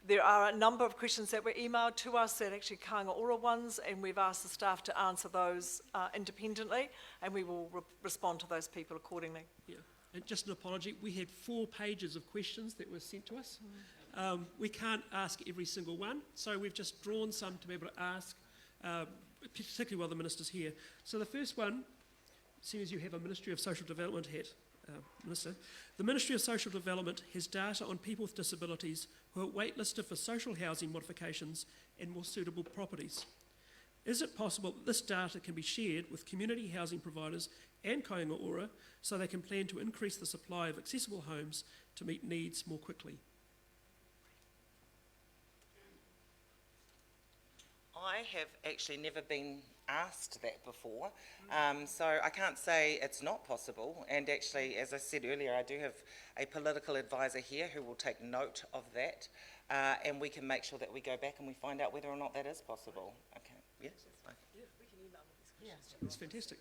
[SPEAKER 5] There are a number of questions that were emailed to us that are actually Kāinga Ora ones, and we've asked the staff to answer those independently, and we will respond to those people accordingly.
[SPEAKER 1] Yeah, and just an apology, we had 4 pages of questions that were sent to us. We can't ask every single one, so we've just drawn some to be able to ask, particularly while the Minister's here. So the first one, seeing as you have a Ministry of Social Development hat, Minister, the Ministry of Social Development has data on people with disabilities who are waitlisted for social housing modifications and more suitable properties. Is it possible that this data can be shared with community housing providers and Kāinga Ora so they can plan to increase the supply of accessible homes to meet needs more quickly?
[SPEAKER 4] I have actually never been asked that before, so I can't say it's not possible, and actually, as I said earlier, I do have a political advisor here who will take note of that, and we can make sure that we go back and we find out whether or not that is possible. Okay, yes?
[SPEAKER 5] Yeah, we can email these questions.
[SPEAKER 1] That's fantastic.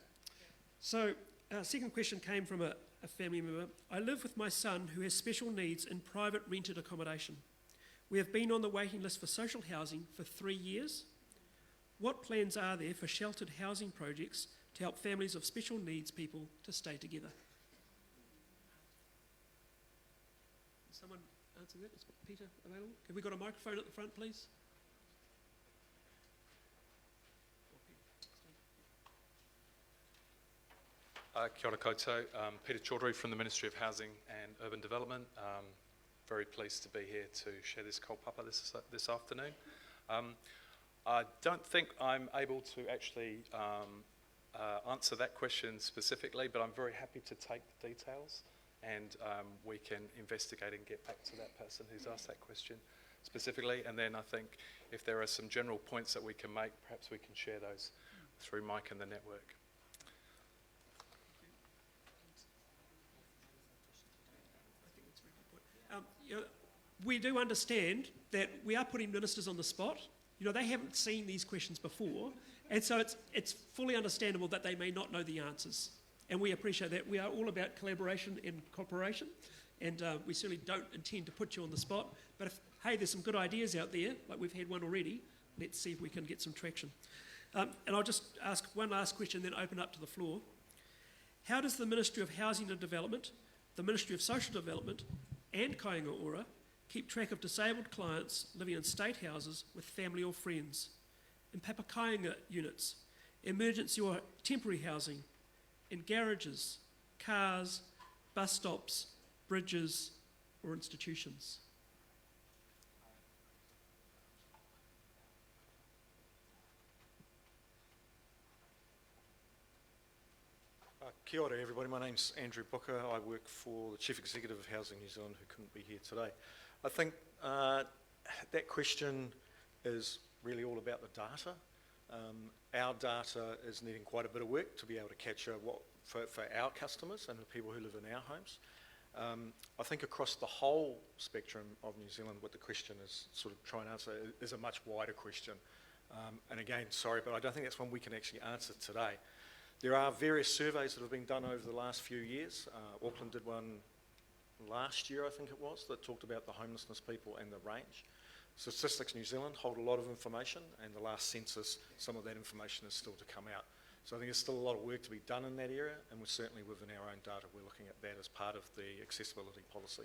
[SPEAKER 1] So, second question came from a family member. I live with my son who has special needs in private rented accommodation. We have been on the waiting list for social housing for 3 years. What plans are there for sheltered housing projects to help families of special needs people to stay together? Can someone answer that? Is Peter available? Have we got a microphone at the front, please?
[SPEAKER 6] Kia ora koutou. Peter Chaudhry from the Ministry of Housing and Urban Development. Very pleased to be here to share this kaupapa this afternoon. I don't think I'm able to actually answer that question specifically, but I'm very happy to take the details and we can investigate and get back to that person who's asked that question specifically. And then I think if there are some general points that we can make, perhaps we can share those through Mike and the network.
[SPEAKER 1] We do understand that we are putting ministers on the spot. You know, they haven't seen these questions before, and so it's fully understandable that they may not know the answers. And we appreciate that. We are all about collaboration and cooperation, and we certainly don't intend to put you on the spot. But if, hey, there's some good ideas out there, like we've had one already, let's see if we can get some traction. And I'll just ask one last question, then open up to the floor. How does the Ministry of Housing and Development, the Ministry of Social Development, and Kāinga Ora keep track of disabled clients living in state houses with family or friends, in papakainga units, emergency or temporary housing, in garages, cars, bus stops, bridges, or institutions?
[SPEAKER 7] Kia ora everybody, my name's Andrew Booker. I work for the Chief Executive of Housing New Zealand, who couldn't be here today. I think that question is really all about the data. Our data is needing quite a bit of work to be able to capture what for our customers and the people who live in our homes. I think across the whole spectrum of New Zealand, what the question is sort of trying to answer is a much wider question. And again, sorry, but I don't think that's one we can actually answer today. There are various surveys that have been done over the last few years. Auckland did one last year, I think it was, that talked about the homelessness people and the range. Statistics New Zealand hold a lot of information, and the last census, some of that information is still to come out. So I think there's still a lot of work to be done in that area, and we're certainly within our own data, we're looking at that as part of the accessibility policy.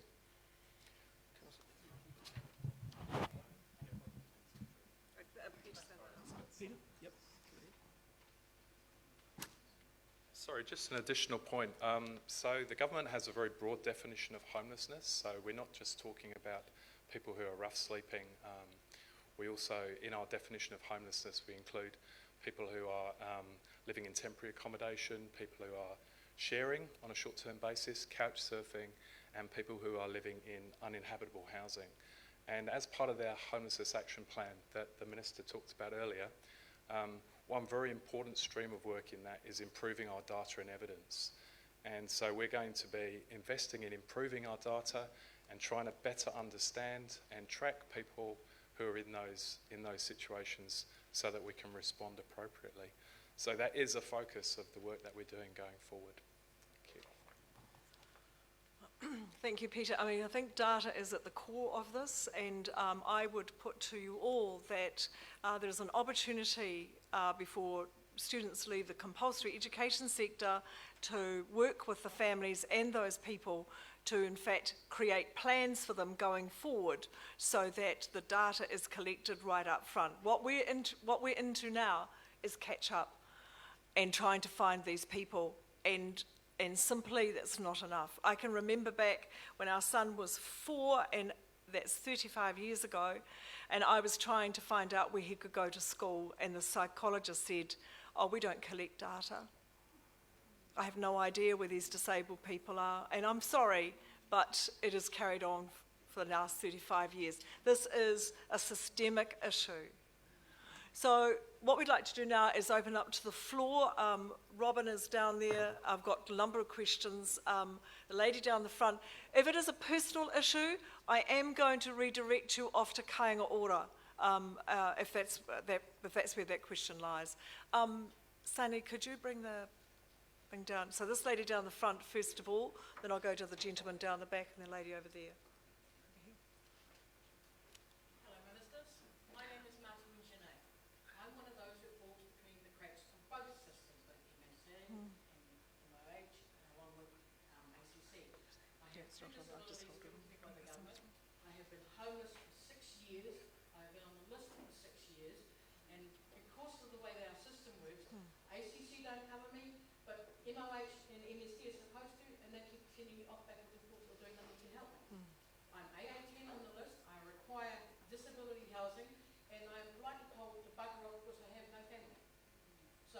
[SPEAKER 1] Peter? Yep.
[SPEAKER 6] Sorry, just an additional point. So the government has a very broad definition of homelessness. So we're not just talking about people who are rough sleeping. We also, in our definition of homelessness, we include people who are living in temporary accommodation, people who are sharing on a short-term basis, couch surfing, and people who are living in uninhabitable housing. And as part of our homelessness action plan that the Minister talked about earlier, one very important stream of work in that is improving our data and evidence. And so we're going to be investing in improving our data and trying to better understand and track people who are in those situations so that we can respond appropriately. So that is a focus of the work that we're doing going forward.
[SPEAKER 5] Thank you, Peter. I mean, I think data is at the core of this, and I would put to you all that there's an opportunity before students leave the compulsory education sector to work with the families and those people to, in fact, create plans for them going forward so that the data is collected right up front. What we're into now is catch up and trying to find these people, and simply that's not enough. I can remember back when our son was 4, and that's 35 years ago, and I was trying to find out where he could go to school, and the psychologist said, "Oh, we don't collect data. I have no idea where these disabled people are." And I'm sorry, but it has carried on for the last 35 years. This is a systemic issue. So what we'd like to do now is open up to the floor. Robin is down there. I've got a number of questions. The lady down the front. If it is a personal issue, I am going to redirect you off to Kāinga Ora, if that's where that question lies. Sunny, could you bring the thing down? So this lady down the front, first of all, then I'll go to the gentleman down the back and the lady over there.
[SPEAKER 8] Hello, Ministers. My name is Martin Genet. I'm one of those who falls between the cracks of both systems, both MSA and MOH, along with ACC. I have two disabilities given by the government. I have been homeless for 6 years. I have been on the list for 6 years. And because of the way that our system works, ACC don't cover me, but MOH and MSC are supposed to, and they keep sending me off backwards and forwards or doing nothing to help me. I'm A18 on the list. I require disability housing, and I'm rightly told to bugger off because I have no family. So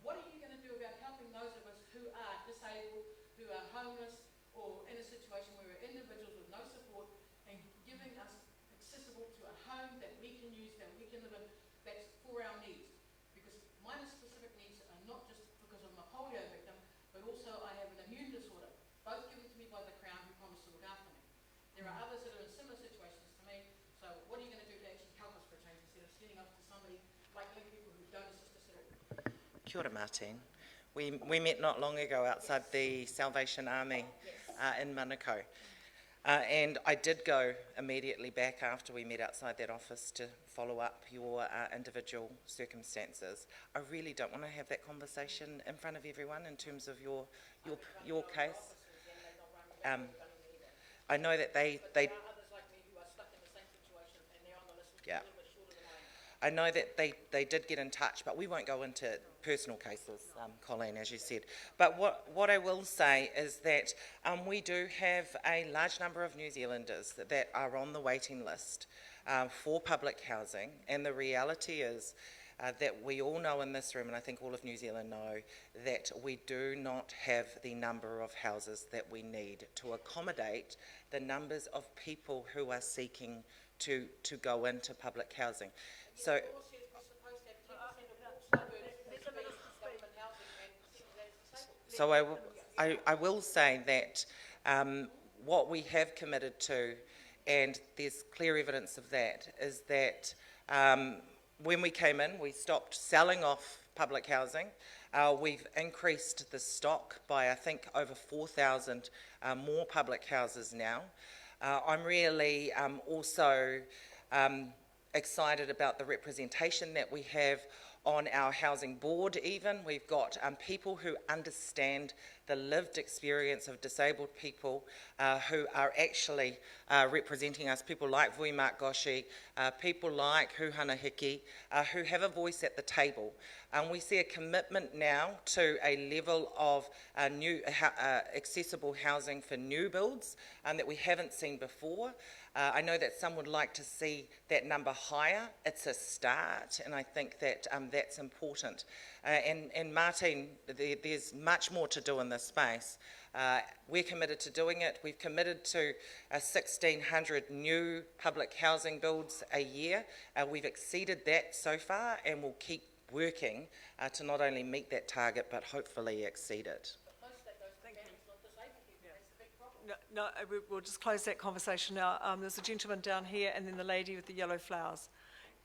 [SPEAKER 8] what are you going to do about helping those of us who are disabled, who are homeless, or in a situation where we're individuals with no support, and giving us accessible to a home that we can use, that we can live in, that's for our needs? Because my specific needs are not just because I'm a polio victim, but also I have an immune disorder, both given to me by the Crown, who promised to look after me. There are others that are in similar situations to me, so what are you going to do to actually help us for a change instead of sending us to somebody like people who don't assist us at all?
[SPEAKER 4] Kia ora, Martin. We met not long ago outside the Salvation Army in Manukau. And I did go immediately back after we met outside that office to follow up your individual circumstances. I really don't want to have that conversation in front of everyone in terms of your case. I know that they
[SPEAKER 8] There are others like me who are stuck in the same situation, and they're on the list, which is a little bit shorter than I am.
[SPEAKER 4] I know that they did get in touch, but we won't go into personal cases, Colleen, as you said. But what I will say is that we do have a large number of New Zealanders that are on the waiting list for public housing, and the reality is that we all know in this room, and I think all of New Zealand know, that we do not have the number of houses that we need to accommodate the numbers of people who are seeking to go into public housing. So,
[SPEAKER 8] The law says we're supposed to have 10% of all suburbs to be government housing and 6 of that is disabled.
[SPEAKER 4] so I will say that what we have committed to, and there's clear evidence of that, is that when we came in, we stopped selling off public housing. We've increased the stock by, I think, over 4,000 more public houses now. I'm really also excited about the representation that we have on our housing board even. We've got people who understand the lived experience of disabled people who are actually representing us, people like Vui Goshi, people like Huhana Hiki, who have a voice at the table. We see a commitment now to a level of new accessible housing for new builds that we haven't seen before. I know that some would like to see that number higher. It's a start, and I think that that's important. And Martin, there's much more to do in this space. We're committed to doing it. We've committed to 1,600 new public housing builds a year. We've exceeded that so far, and we'll keep working to not only meet that target, but hopefully exceed it.
[SPEAKER 8] Most of that goes to families, not disabled people. That's the big problem.
[SPEAKER 5] We'll just close that conversation now. There's a gentleman down here and then the lady with the yellow flowers.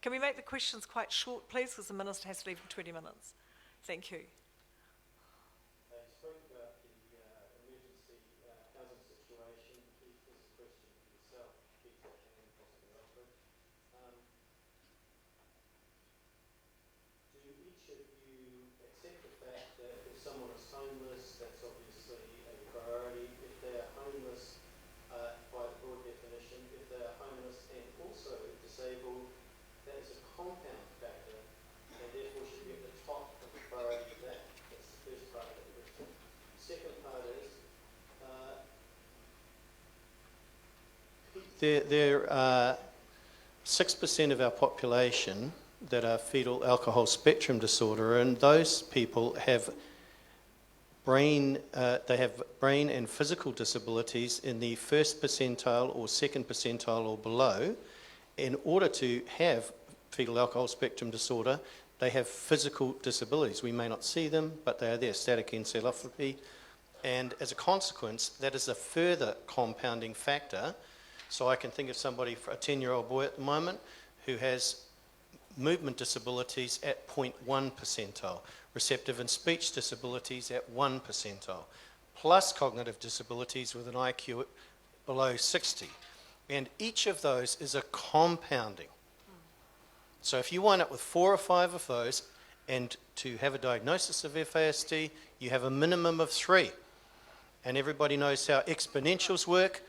[SPEAKER 5] Can we make the questions quite short, please, because the Minister has to leave in 20 minutes. Thank you.
[SPEAKER 7] You spoke about the emergency housing situation. Keith, this is a question for yourself, Peter, and possibly Alfred. Do each of you accept the fact that if someone is homeless, that's obviously a priority? If they are homeless by the broad definition, if they are homeless and also disabled, that is a compound factor and therefore should be at the top of the priority for that. That's the first part of the question. The second part is, there are 6% of our population that are fetal alcohol spectrum disorder, and those people have brain and physical disabilities in the first percentile or second percentile or below. In order to have fetal alcohol spectrum disorder, they have physical disabilities. We may not see them, but they are there, static encephalopathy. And as a consequence, that is a further compounding factor. So I can think of somebody, a 10-year-old boy at the moment, who has movement disabilities at 0.1 percentile, receptive and speech disabilities at 1 percentile, plus cognitive disabilities with an IQ below 60. And each of those is a compounding. So if you wind up with 4 or 5 of those, and to have a diagnosis of FASD, you have a minimum of 3. And everybody knows how exponentials work.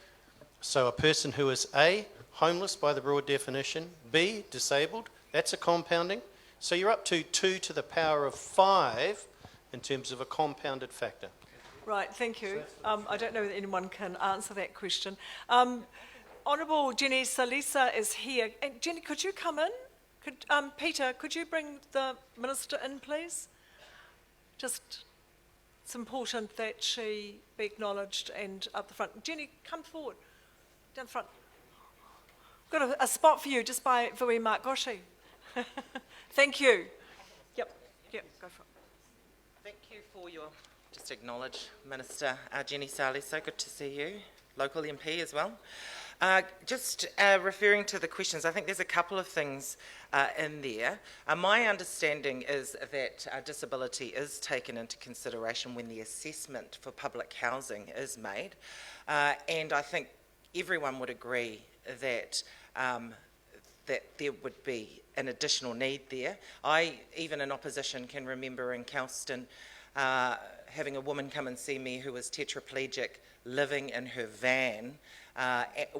[SPEAKER 7] So a person who is A, homeless by the broad definition, B, disabled, that's a compounding. So you're up to 2 to the power of 5 in terms of a compounded factor.
[SPEAKER 5] Right, thank you. I don't know whether anyone can answer that question. Honourable Jenny Salisa is here. And Jenny, could you come in? Peter, could you bring the Minister in, please? Just, it's important that she be acknowledged and up the front. Jenny, come forward, down the front. We've got a spot for you just by Vui Goshi. Thank you. Yep, go for it.
[SPEAKER 4] Thank you for your, just acknowledge Minister Jenny Sali, so good to see you, local MP as well. Just referring to the questions, I think there's a couple of things in there. My understanding is that disability is taken into consideration when the assessment for public housing is made, and I think everyone would agree that that there would be an additional need there. I, even in opposition, can remember in Kelston having a woman come and see me who was tetraplegic, living in her van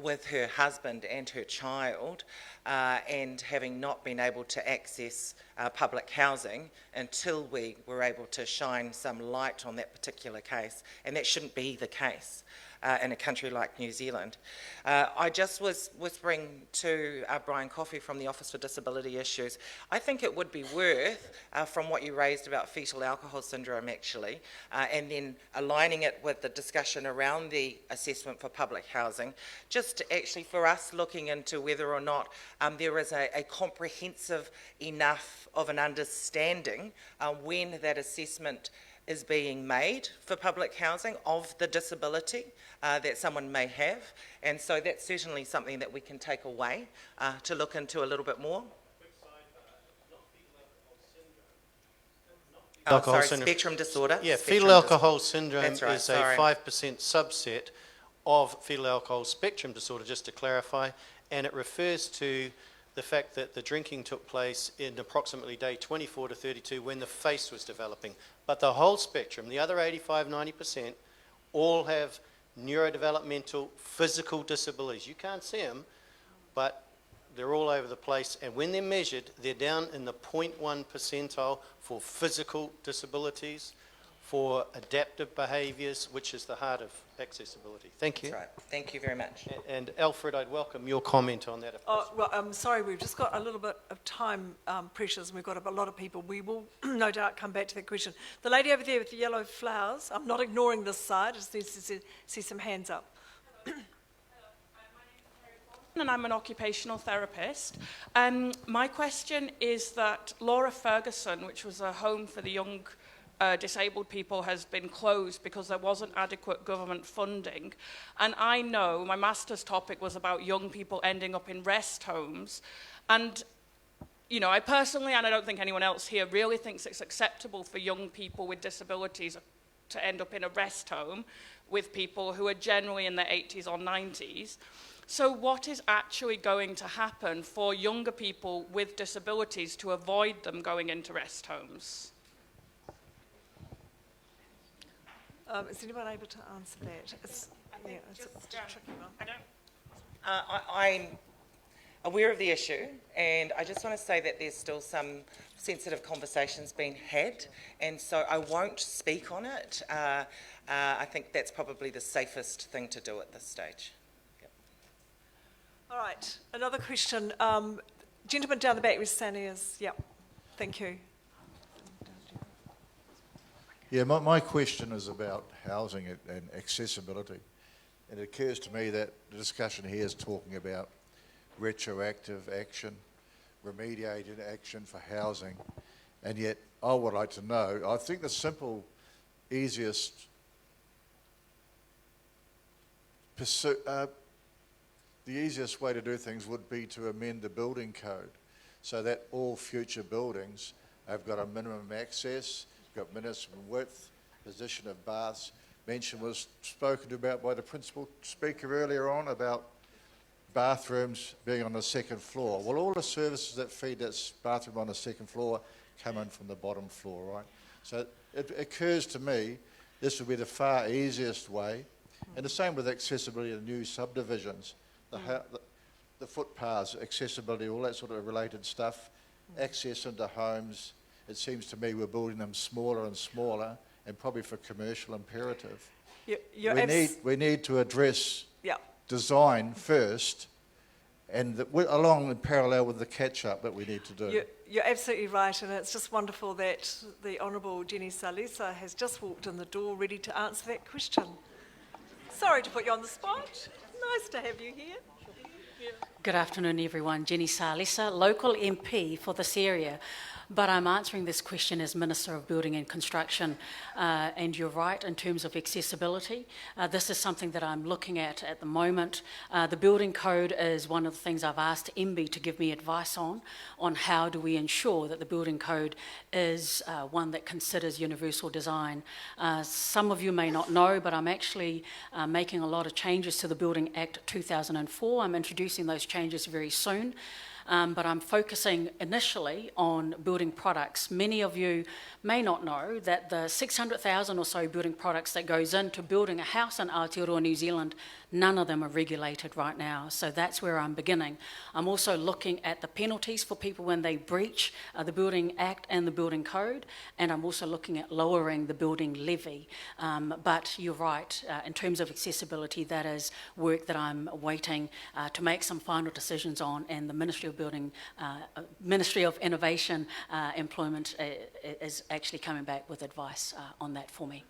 [SPEAKER 4] with her husband and her child, and having not been able to access public housing until we were able to shine some light on that particular case. And that shouldn't be the case in a country like New Zealand. I just was whispering to Brian Coffey from the Office for Disability Issues. I think it would be worth, from what you raised about fetal alcohol syndrome actually, and then aligning it with the discussion around the assessment for public housing, just actually for us looking into whether or not there is a comprehensive enough of an understanding when that assessment is being made for public housing of the disability that someone may have. And so that's certainly something that we can take away to look into a little bit more.
[SPEAKER 9] Alcohol syndrome.
[SPEAKER 4] Spectrum disorder.
[SPEAKER 9] Yeah,
[SPEAKER 4] Spectrum
[SPEAKER 9] fetal alcohol syndrome
[SPEAKER 4] That's right,
[SPEAKER 9] is
[SPEAKER 4] sorry.
[SPEAKER 9] a 5% subset of fetal alcohol spectrum disorder, just to clarify, and it refers to the fact that the drinking took place in approximately day 24 to 32 when the face was developing. But the whole spectrum, the other 85-90%, all have neurodevelopmental physical disabilities. You can't see them, but they're all over the place, and when they're measured, they're down in the 0.1 percentile for physical disabilities, for adaptive behaviours, which is the heart of accessibility. Thank you.
[SPEAKER 4] That's right. Thank you very much.
[SPEAKER 9] And Alfred, I'd welcome your comment on that. If
[SPEAKER 5] Oh,
[SPEAKER 9] possible.
[SPEAKER 5] well, I'm sorry, we've just got a little bit of time pressures, and we've got a lot of people. We will no doubt come back to that question. The lady over there with the yellow flowers, I'm not ignoring this side, I just need to see some hands up.
[SPEAKER 10] And I'm an occupational therapist. My question is that Laura Ferguson, which was a home for the young disabled people, has been closed because there wasn't adequate government funding. And I know my master's topic was about young people ending up in rest homes. And, you know, I personally, and I don't think anyone else here, really thinks it's acceptable for young people with disabilities to end up in a rest home with people who are generally in their 80s or 90s. So what is actually going to happen for younger people with disabilities to avoid them going into rest homes?
[SPEAKER 5] Is anyone able to answer that? It's a tricky one.
[SPEAKER 4] I'm aware of the issue, and I just want to say that there's still some sensitive conversations being had, and so I won't speak on it. I think that's probably the safest thing to do at this stage. Yep.
[SPEAKER 5] All right, another question. Gentleman down the back with Sania's, yep, thank you.
[SPEAKER 11] Yeah, my question is about housing and accessibility. It occurs to me that the discussion here is talking about retroactive action, remediated action for housing, and yet I would like to know, I think the simple, easiest the easiest way to do things would be to amend the building code so that all future buildings have got a minimum access, got minimum width, position of baths. Mention was spoken about by the principal speaker earlier on about bathrooms being on the second floor. Well, all the services that feed that bathroom on the second floor come in from the bottom floor, right? So it occurs to me this would be the far easiest way. And the same with accessibility in new subdivisions, the footpaths, accessibility, all that sort of related stuff, access into homes. It seems to me we're building them smaller and smaller, and probably for commercial imperative. We need to address design first, and along in parallel with the catch-up that we need to do.
[SPEAKER 5] You're absolutely right, and it's just wonderful that the Honourable Jenny Salisa has just walked in the door ready to answer that question. Sorry to put you on the spot. Nice to have you here.
[SPEAKER 12] Good afternoon, everyone. Jenny Salisa, local MP for this area. But I'm answering this question as Minister of Building and Construction, and you're right in terms of accessibility. This is something that I'm looking at the moment. The building code is one of the things I've asked MB to give me advice on how do we ensure that the building code is one that considers universal design. Some of you may not know, but I'm actually making a lot of changes to the Building Act 2004. I'm introducing those changes very soon. but I'm focusing initially on building products. Many of you may not know that the 600,000 or so building products that goes into building a house in Aotearoa, New Zealand, none of them are regulated right now. So that's where I'm beginning. I'm also looking at the penalties for people when they breach the Building Act and the Building Code, and I'm also looking at lowering the building levy. But you're right, in terms of accessibility, that is work that I'm waiting to make some final decisions on, and the Ministry of Innovation Employment is actually coming back with advice on that for me.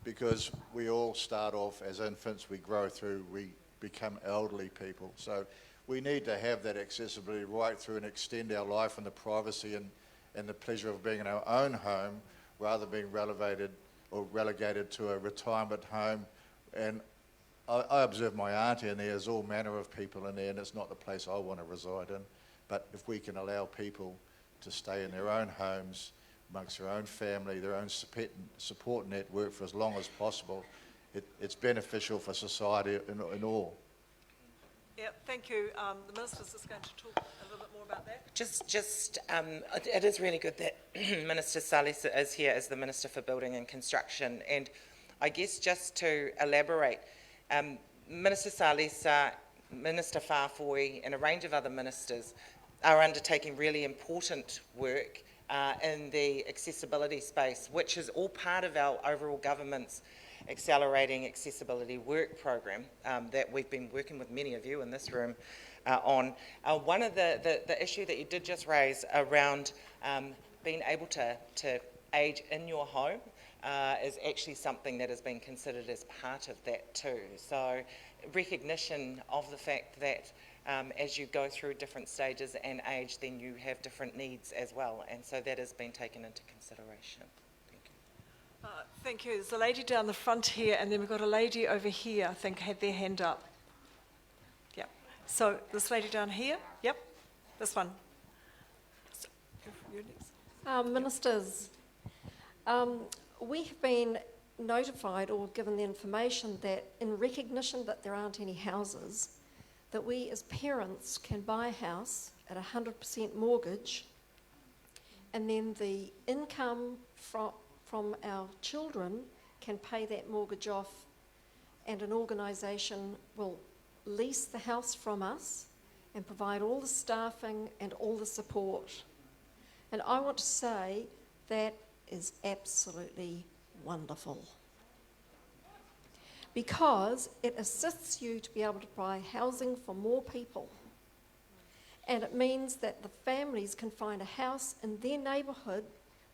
[SPEAKER 11] Because we all start off as infants, we grow through, we become elderly people. So we need to have that accessibility right through and extend our life and the privacy and the pleasure of being in our own home rather than being relegated to a retirement home. And I observe my auntie, and there's all manner of people in there, and it's not the place I want to reside in. But if we can allow people to stay in their own homes, amongst their own family, their own support network for as long as possible, it's beneficial for society in all.
[SPEAKER 5] Yeah, thank you. The Minister's is going to talk a little bit more about that.
[SPEAKER 4] It is really good that Minister Salisa is here as the Minister for Building and Construction. And I guess just to elaborate, Minister Salisa, Minister Whāwhoi, and a range of other ministers are undertaking really important work in the accessibility space, which is all part of our overall government's accelerating accessibility work program that we've been working with many of you in this room on. One of the issue that you did just raise around being able to age in your home is actually something that has been considered as part of that too. So recognition of the fact that as you go through different stages and age, then you have different needs as well, and so that has been taken into consideration. Thank you.
[SPEAKER 5] Thank you. There's a lady down the front here, and then we've got a lady over here, I think, had their hand up. Yep. So this lady down here, yep, this one. So, you next.
[SPEAKER 13] Ministers, we have been notified or given the information that in recognition that there aren't any houses, that we as parents can buy a house at 100% mortgage, and then the income from our children can pay that mortgage off, and an organisation will lease the house from us and provide all the staffing and all the support. And I want to say that is absolutely wonderful, because it assists you to be able to buy housing for more people. And it means that the families can find a house in their neighbourhood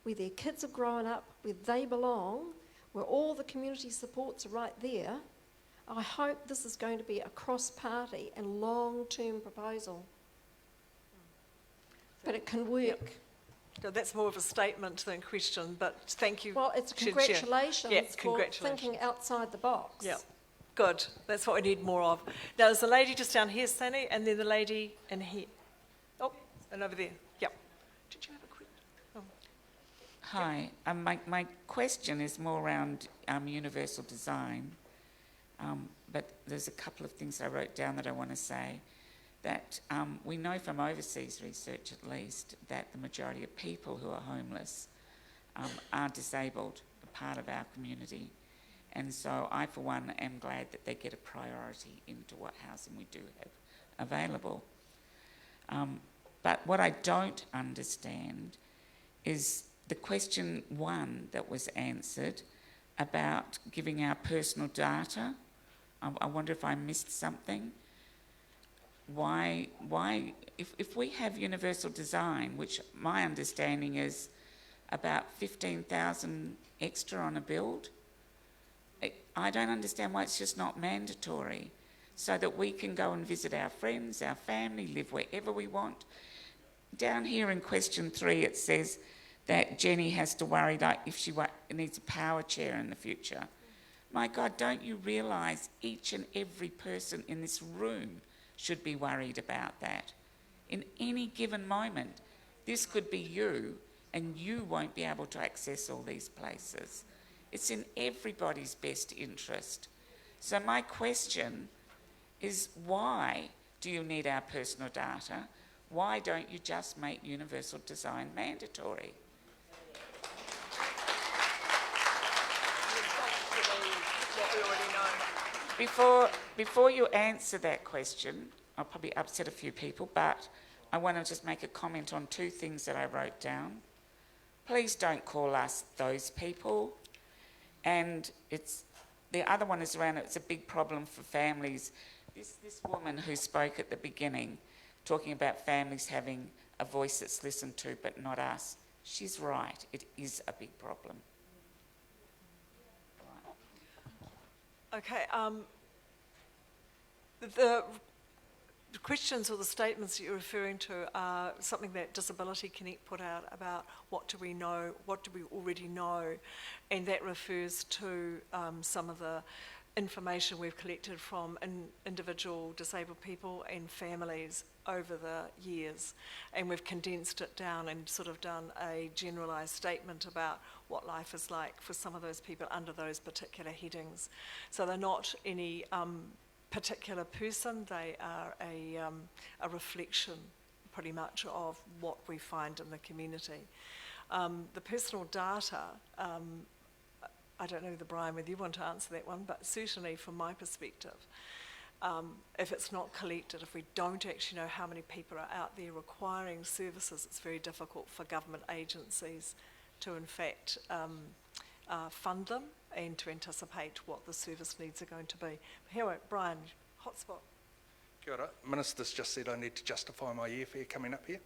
[SPEAKER 13] where their kids have grown up, where they belong, where all the community supports are right there. I hope this is going to be a cross-party and long-term proposal. But it can work.
[SPEAKER 5] Yep. No, that's more of a statement than a question, but thank you.
[SPEAKER 13] Well, it's congratulations, for thinking outside the box.
[SPEAKER 5] Yeah, good. That's what we need more of. Now, there's a lady just down here, Sani, and then the lady in here. Oh, and over there. Yep. Did you have a question? Oh.
[SPEAKER 14] Hi. My question is more around universal design, but there's a couple of things I wrote down that I want to say. That we know from overseas research, at least, that the majority of people who are homeless are disabled, a part of our community. And so I, for one, am glad that they get a priority into what housing we do have available. But what I don't understand is the question 1 that was answered about giving our personal data. I wonder if I missed something. Why, if we have universal design, which my understanding is about 15,000 extra on a build, I don't understand why it's just not mandatory, so that we can go and visit our friends, our family, live wherever we want. Down here in question 3, it says that Jenny has to worry like if she needs a power chair in the future. My God, don't you realise each and every person in this room should be worried about that? In any given moment, this could be you, and you won't be able to access all these places. It's in everybody's best interest. So my question is, why do you need our personal data? Why don't you just make universal design mandatory? Before you answer that question, I'll probably upset a few people, but I want to just make a comment on two things that I wrote down. Please don't call us those people. And the other one is around, it's a big problem for families. This woman who spoke at the beginning, talking about families having a voice that's listened to, but not us. She's right, it is a big problem.
[SPEAKER 5] Okay, the questions or the statements that you're referring to are something that Disability Connect put out about what do we know, what do we already know, and that refers to some of the information we've collected from individual disabled people and families over the years, and we've condensed it down and sort of done a generalised statement about what life is like for some of those people under those particular headings. So they're not any particular person, they are a reflection pretty much of what we find in the community. The personal data, I don't know, Brian, whether you want to answer that one, but certainly from my perspective, if it's not collected, if we don't actually know how many people are out there requiring services, it's very difficult for government agencies to in fact fund them and to anticipate what the service needs are going to be. Here, Brian, hotspot.
[SPEAKER 2] Kia ora. Minister's just said I need to justify my airfare coming up here.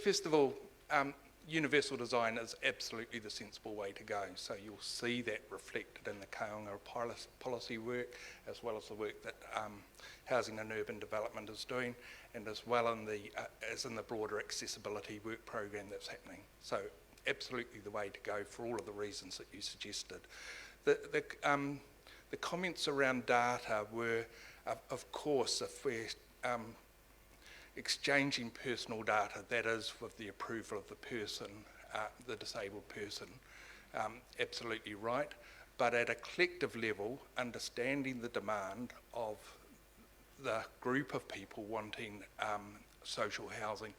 [SPEAKER 2] First of all, universal design is absolutely the sensible way to go. So you'll see that reflected in the Kaonga policy work, as well as the work that Housing and Urban Development is doing, and as well as in the broader accessibility work program that's happening. So absolutely the way to go for all of the reasons that you suggested. The comments around data were, of course, if we're exchanging personal data, that is with the approval of the person, the disabled person, absolutely right. But at a collective level, understanding the demand of the group of people wanting social housing,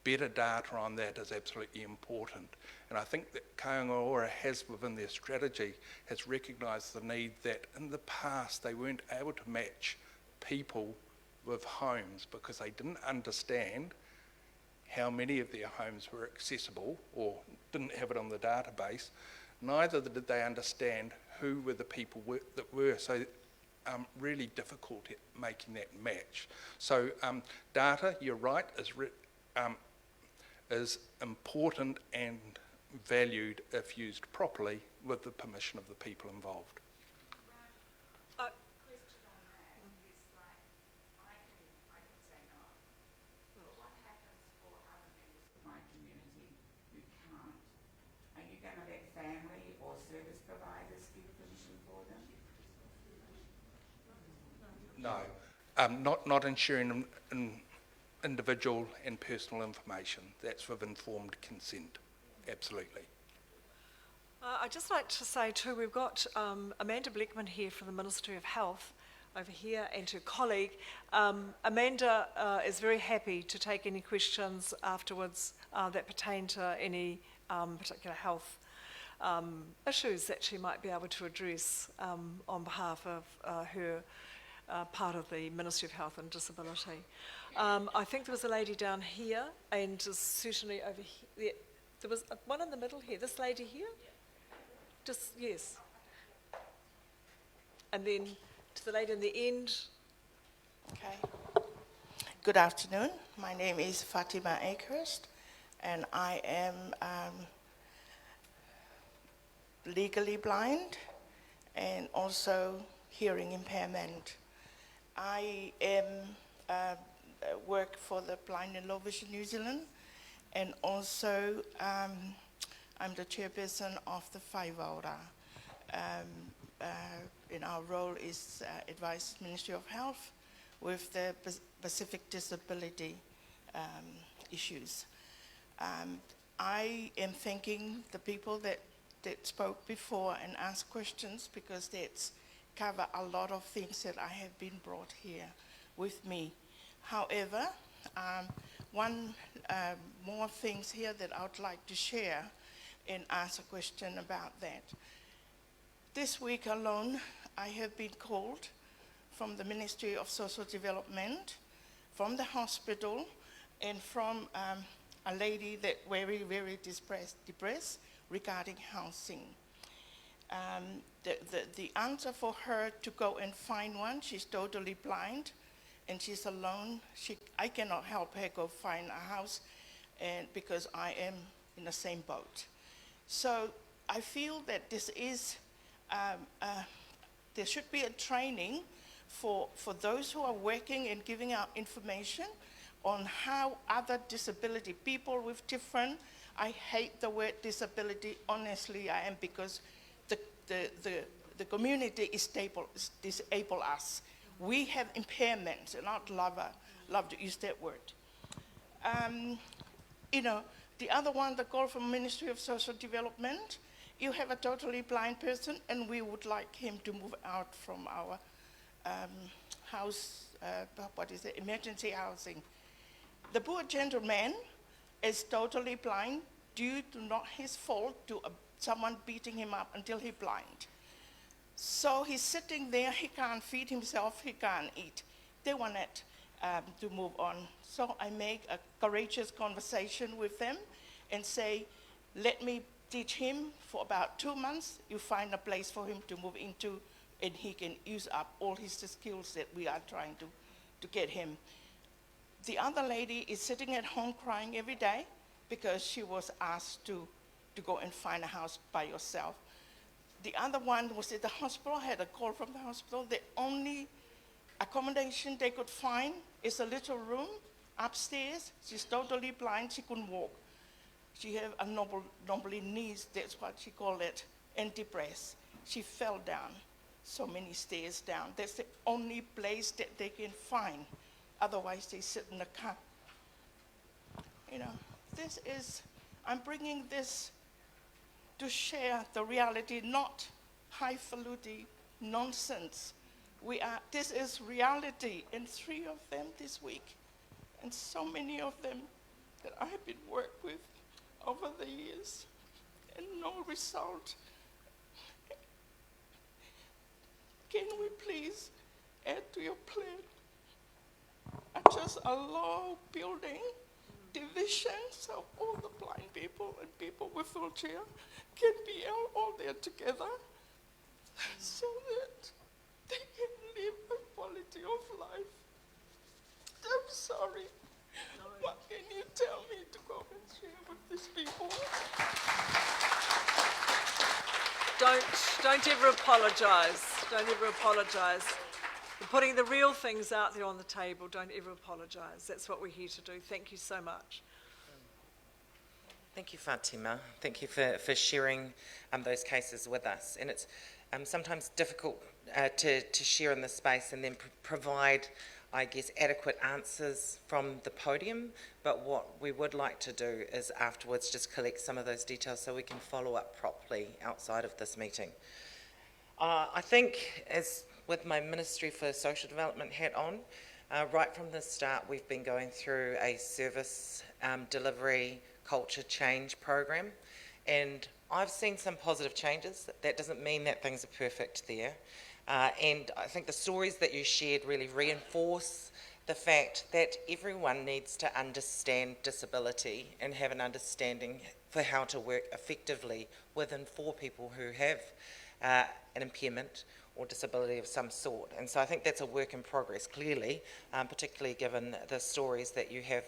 [SPEAKER 2] better data on that is absolutely important. And I think that Kaonga has, within their strategy, has recognised the need that in the past they weren't able to match people with homes because they didn't understand how many of their homes were accessible or didn't have it on the database. Neither did they understand who were the people that were. So really difficult at making that match. So data, you're right, is important and valued if used properly with the permission of the people involved. No, not ensuring individual and personal information. That's with informed consent, absolutely.
[SPEAKER 5] I'd just like to say too, we've got Amanda Bleckman here from the Ministry of Health over here, and her colleague. Amanda is very happy to take any questions afterwards that pertain to any particular health issues that she might be able to address on behalf of her part of the Ministry of Health and Disability. I think there was a lady down here, and certainly over here. There was one in the middle here. This lady here? Just, yes. And then to the lady in the end.
[SPEAKER 15] Okay. Good afternoon. My name is Fatima Akehurst, and I am legally blind and also hearing impairment. I work for the Blind and Low Vision New Zealand, and also I'm the chairperson of the Whaivaura. And our role is advise Ministry of Health with the specific disability issues. I am thanking the people that spoke before and asked questions, because that's cover a lot of things that I have been brought here with me. However, one more things here that I would like to share and ask a question about that. This week alone, I have been called from the Ministry of Social Development, from the hospital, and from a lady that very, very depressed regarding housing. The answer for her to go and find one, she's totally blind and she's alone. I cannot help her go find a house, and because I am in the same boat. So I feel that this is, there should be a training for those who are working and giving out information on how other disability, people with different, I hate the word disability, honestly I am, because the community is disable us. We have impairments, and I'd love to use that word. You know, the other one, the call from Ministry of Social Development, you have a totally blind person, and we would like him to move out from our house, emergency housing. The poor gentleman is totally blind due to not his fault, to someone beating him up until he's blind. So he's sitting there, he can't feed himself, he can't eat. They wanted to move on. So I make a courageous conversation with them and say, let me teach him for about 2 months. You find a place for him to move into, and he can use up all his skills that we are trying to get him. The other lady is sitting at home crying every day because she was asked to go and find a house by yourself. The other one was at the hospital, had a call from the hospital. The only accommodation they could find is a little room upstairs. She's totally blind, she couldn't walk. She have a knobbly knees, that's what she called it, and depressed. She fell down so many stairs down. That's the only place that they can find. Otherwise, they sit in the car. You know, this is, I'm bringing this to share the reality, not highfalutin nonsense. This is reality, and 3 of them this week, and so many of them that I have been worked with over the years, and no result. Can we please add to your plan just a low building division so all the blind people and people with wheelchair can be all there together, so that they can live a quality of life? I'm sorry. What can you tell me to go and share with these people?
[SPEAKER 5] Don't ever apologise. Don't ever apologise. We're putting the real things out there on the table. Don't ever apologise. That's what we're here to do. Thank you so much.
[SPEAKER 4] Thank you, Fatima. Thank you for sharing those cases with us. And it's sometimes difficult to share in this space and then provide, I guess, adequate answers from the podium. But what we would like to do is afterwards just collect some of those details so we can follow up properly outside of this meeting. I think, as with my Ministry for Social Development hat on, right from the start we've been going through a service delivery culture change program, and I've seen some positive changes. That doesn't mean that things are perfect there, and I think the stories that you shared really reinforce the fact that everyone needs to understand disability and have an understanding for how to work effectively within for people who have an impairment or disability of some sort. And so I think that's a work in progress, clearly, particularly given the stories that you have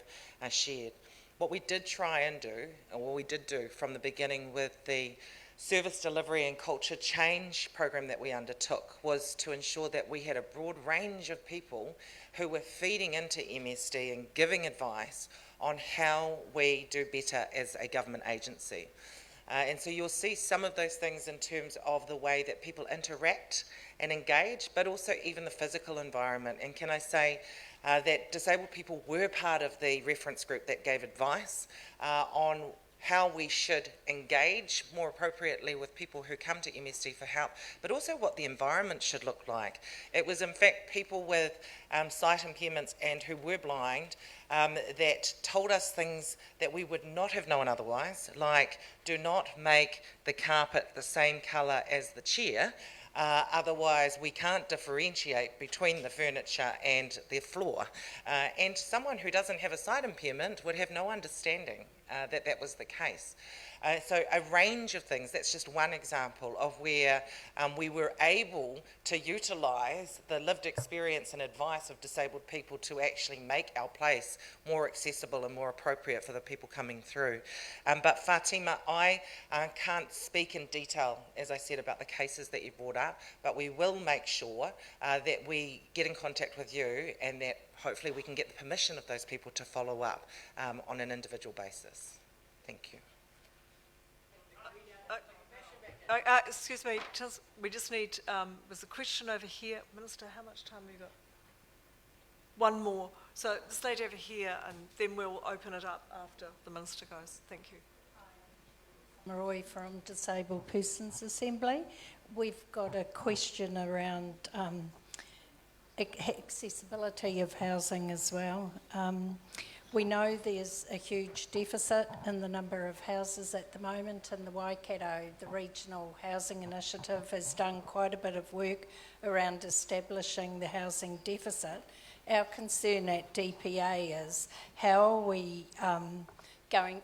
[SPEAKER 4] shared. What we did try and do, or what we did do from the beginning with the service delivery and culture change program that we undertook, was to ensure that we had a broad range of people who were feeding into MSD and giving advice on how we do better as a government agency. And so you'll see some of those things in terms of the way that people interact and engage, but also even the physical environment. And can I say that disabled people were part of the reference group that gave advice on how we should engage more appropriately with people who come to MSD for help, but also what the environment should look like. It was in fact people with sight impairments and who were blind that told us things that we would not have known otherwise, like do not make the carpet the same colour as the chair, otherwise we can't differentiate between the furniture and the floor. And someone who doesn't have a sight impairment would have no understanding that that was the case. So a range of things, that's just one example of where we were able to utilise the lived experience and advice of disabled people to actually make our place more accessible and more appropriate for the people coming through. But Fatima, I can't speak in detail, as I said, about the cases that you brought up, but we will make sure that we get in contact with you and that hopefully we can get the permission of those people to follow up on an individual basis. Thank you.
[SPEAKER 5] Excuse me, we just need, there's a question over here. Minister, how much time have you got? One more. So this lady over here, and then we'll open it up after the Minister goes. Thank you.
[SPEAKER 16] Maroi from Disabled Persons Assembly. We've got a question around accessibility of housing as well. We know there's a huge deficit in the number of houses at the moment in the Waikato. The Regional Housing Initiative has done quite a bit of work around establishing the housing deficit. Our concern at DPA is how are we going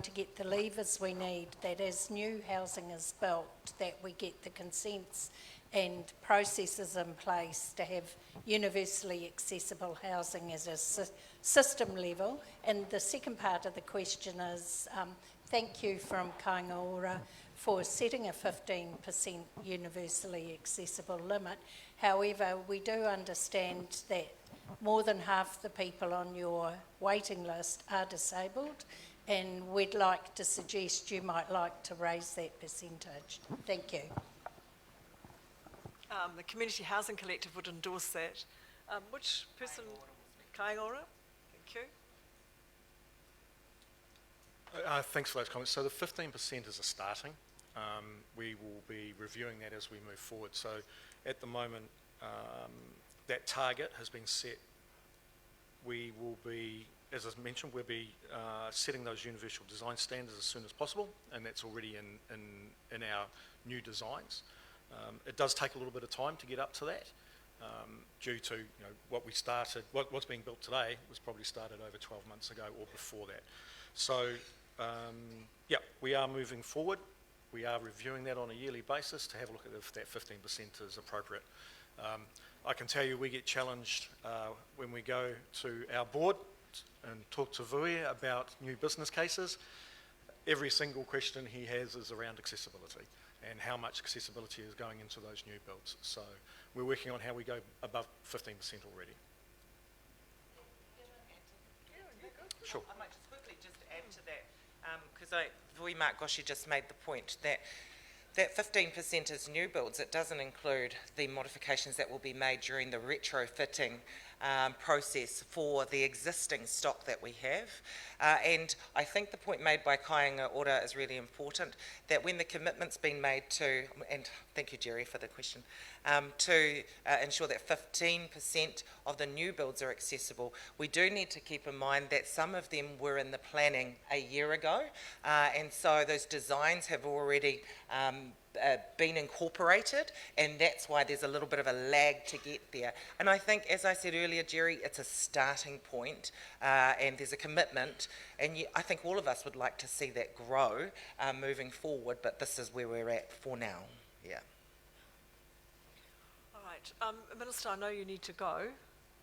[SPEAKER 16] to get the levers we need that as new housing is built, that we get the consents and processes in place to have universally accessible housing as a system level. And the second part of the question is, thank you from Kaingaora for setting a 15% universally accessible limit. However, we do understand that more than half the people on your waiting list are disabled, and we'd like to suggest you might like to raise that percentage. Thank you.
[SPEAKER 5] The Community Housing Collective would endorse that. Which person? Kaingaora. Thank you.
[SPEAKER 7] Thanks for those comments. So the 15% is a starting. We will be reviewing that as we move forward. So at the moment, that target has been set. We will be, as I mentioned, we'll be setting those universal design standards as soon as possible, and that's already in our new designs. It does take a little bit of time to get up to that, due to what we started. What's being built today was probably started over 12 months ago or before that. So yeah, we are moving forward. We are reviewing that on a yearly basis to have a look at if that 15% is appropriate. I can tell you we get challenged when we go to our board and talk to Vui about new business cases. Every single question he has is around accessibility and how much accessibility is going into those new builds. So we're working on how we go above 15% already. Sure.
[SPEAKER 4] I might just quickly just add to that, because Vui Mark Goshi just made the point that that 15% is new builds. It doesn't include the modifications that will be made during the retrofitting process for the existing stock that we have. And I think the point made by Kaingaora is really important, that when the commitment's been made to, and thank you Jerry for the question, to ensure that 15% of the new builds are accessible, we do need to keep in mind that some of them were in the planning a year ago, and so those designs have already been incorporated, and that's why there's a little bit of a lag to get there. And I think, as I said earlier, Jerry, it's a starting point, and there's a commitment, and I think all of us would like to see that grow moving forward, but this is where we're at for now. Yeah.
[SPEAKER 5] All right. Minister, I know you need to go.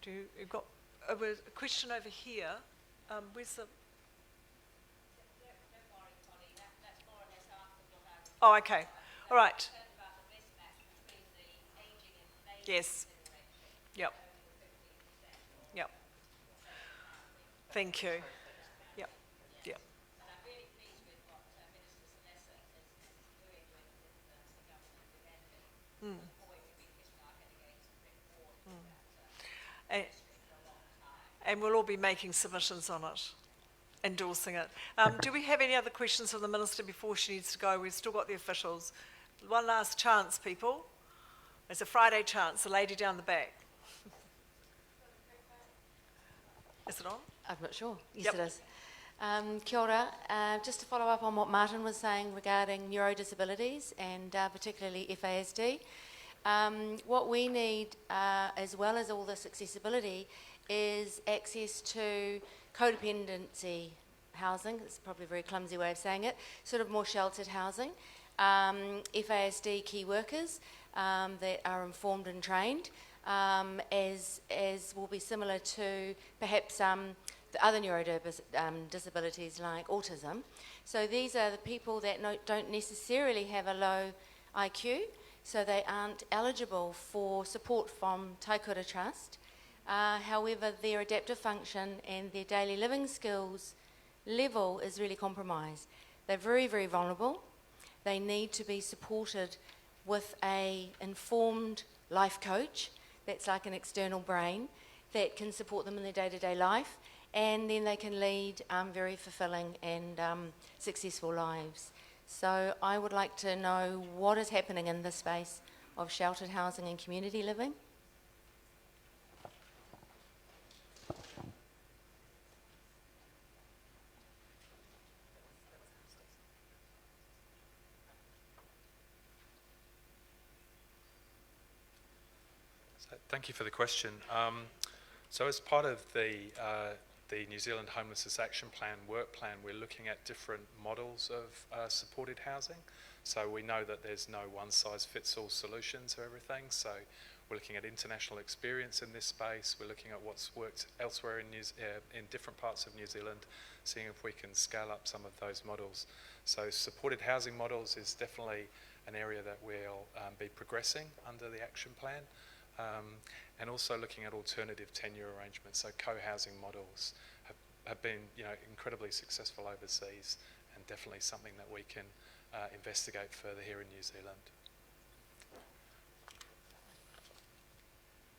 [SPEAKER 5] You've got a question over here. Where's the... Oh, okay. All right. Yes. Yep. Yep. Thank you. Yep. Yep. And we'll all be making submissions on it. endorsing it. Do we have any other questions from the Minister before she needs to go? We've still got the officials. One last chance, people. It's a Friday chance, the lady down the back. Is it on?
[SPEAKER 17] I'm not sure. Yes,
[SPEAKER 5] Yep.
[SPEAKER 17] it is. Kia ora. Just to follow up on what Martin was saying regarding neurodisabilities and particularly FASD, what we need, as well as all this accessibility, is access to codependency housing. It's probably a very clumsy way of saying it, sort of more sheltered housing. FASD key workers that are informed and trained, as will be similar to perhaps the other disabilities like autism. So these are the people that don't necessarily have a low IQ, so they aren't eligible for support from Taikura Trust. However, their adaptive function and their daily living skills level is really compromised. They're very, very vulnerable. They need to be supported with an informed life coach that's like an external brain that can support them in their day-to-day life, and then they can lead very fulfilling and successful lives. So I would like to know what is happening in this space of sheltered housing and community living.
[SPEAKER 6] Thank you for the question. So as part of the New Zealand Homelessness Action Plan, work plan, we're looking at different models of supported housing. So we know that there's no one-size-fits-all solution to everything. So we're looking at international experience in this space. We're looking at what's worked elsewhere in different parts of New Zealand, seeing if we can scale up some of those models. So supported housing models is definitely an area that we'll be progressing under the action plan. And also looking at alternative tenure arrangements, so co-housing models have been, incredibly successful overseas, and definitely something that we can investigate further here in New Zealand.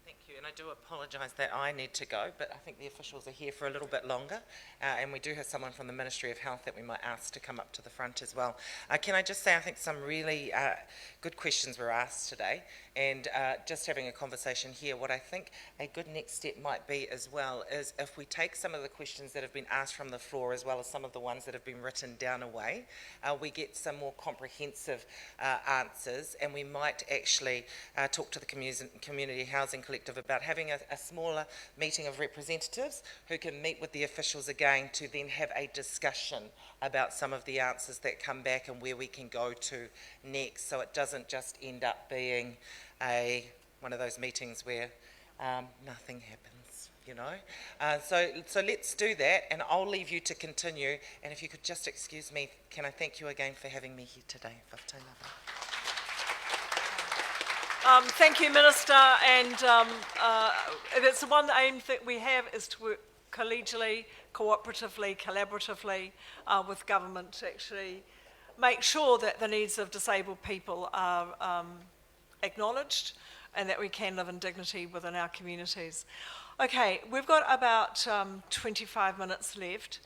[SPEAKER 4] Thank you, and I do apologise that I need to go, but I think the officials are here for a little bit longer, and we do have someone from the Ministry of Health that we might ask to come up to the front as well. Can I just say, I think some really good questions were asked today, and just having a conversation here, what I think a good next step might be as well is if we take some of the questions that have been asked from the floor as well as some of the ones that have been written down away, we get some more comprehensive answers, and we might actually talk to the Community Housing Collective about having a smaller meeting of representatives who can meet with the officials again to then have a discussion about some of the answers that come back and where we can go to next, so it doesn't just end up being one of those meetings where nothing happens, So let's do that, and I'll leave you to continue, and if you could just excuse me, can I thank you again for having me here today.
[SPEAKER 5] Thank you, Minister, and it's the one aim that we have is to work collegially, cooperatively, collaboratively with government to actually make sure that the needs of disabled people are acknowledged and that we can live in dignity within our communities. Okay, we've got about 25 minutes left.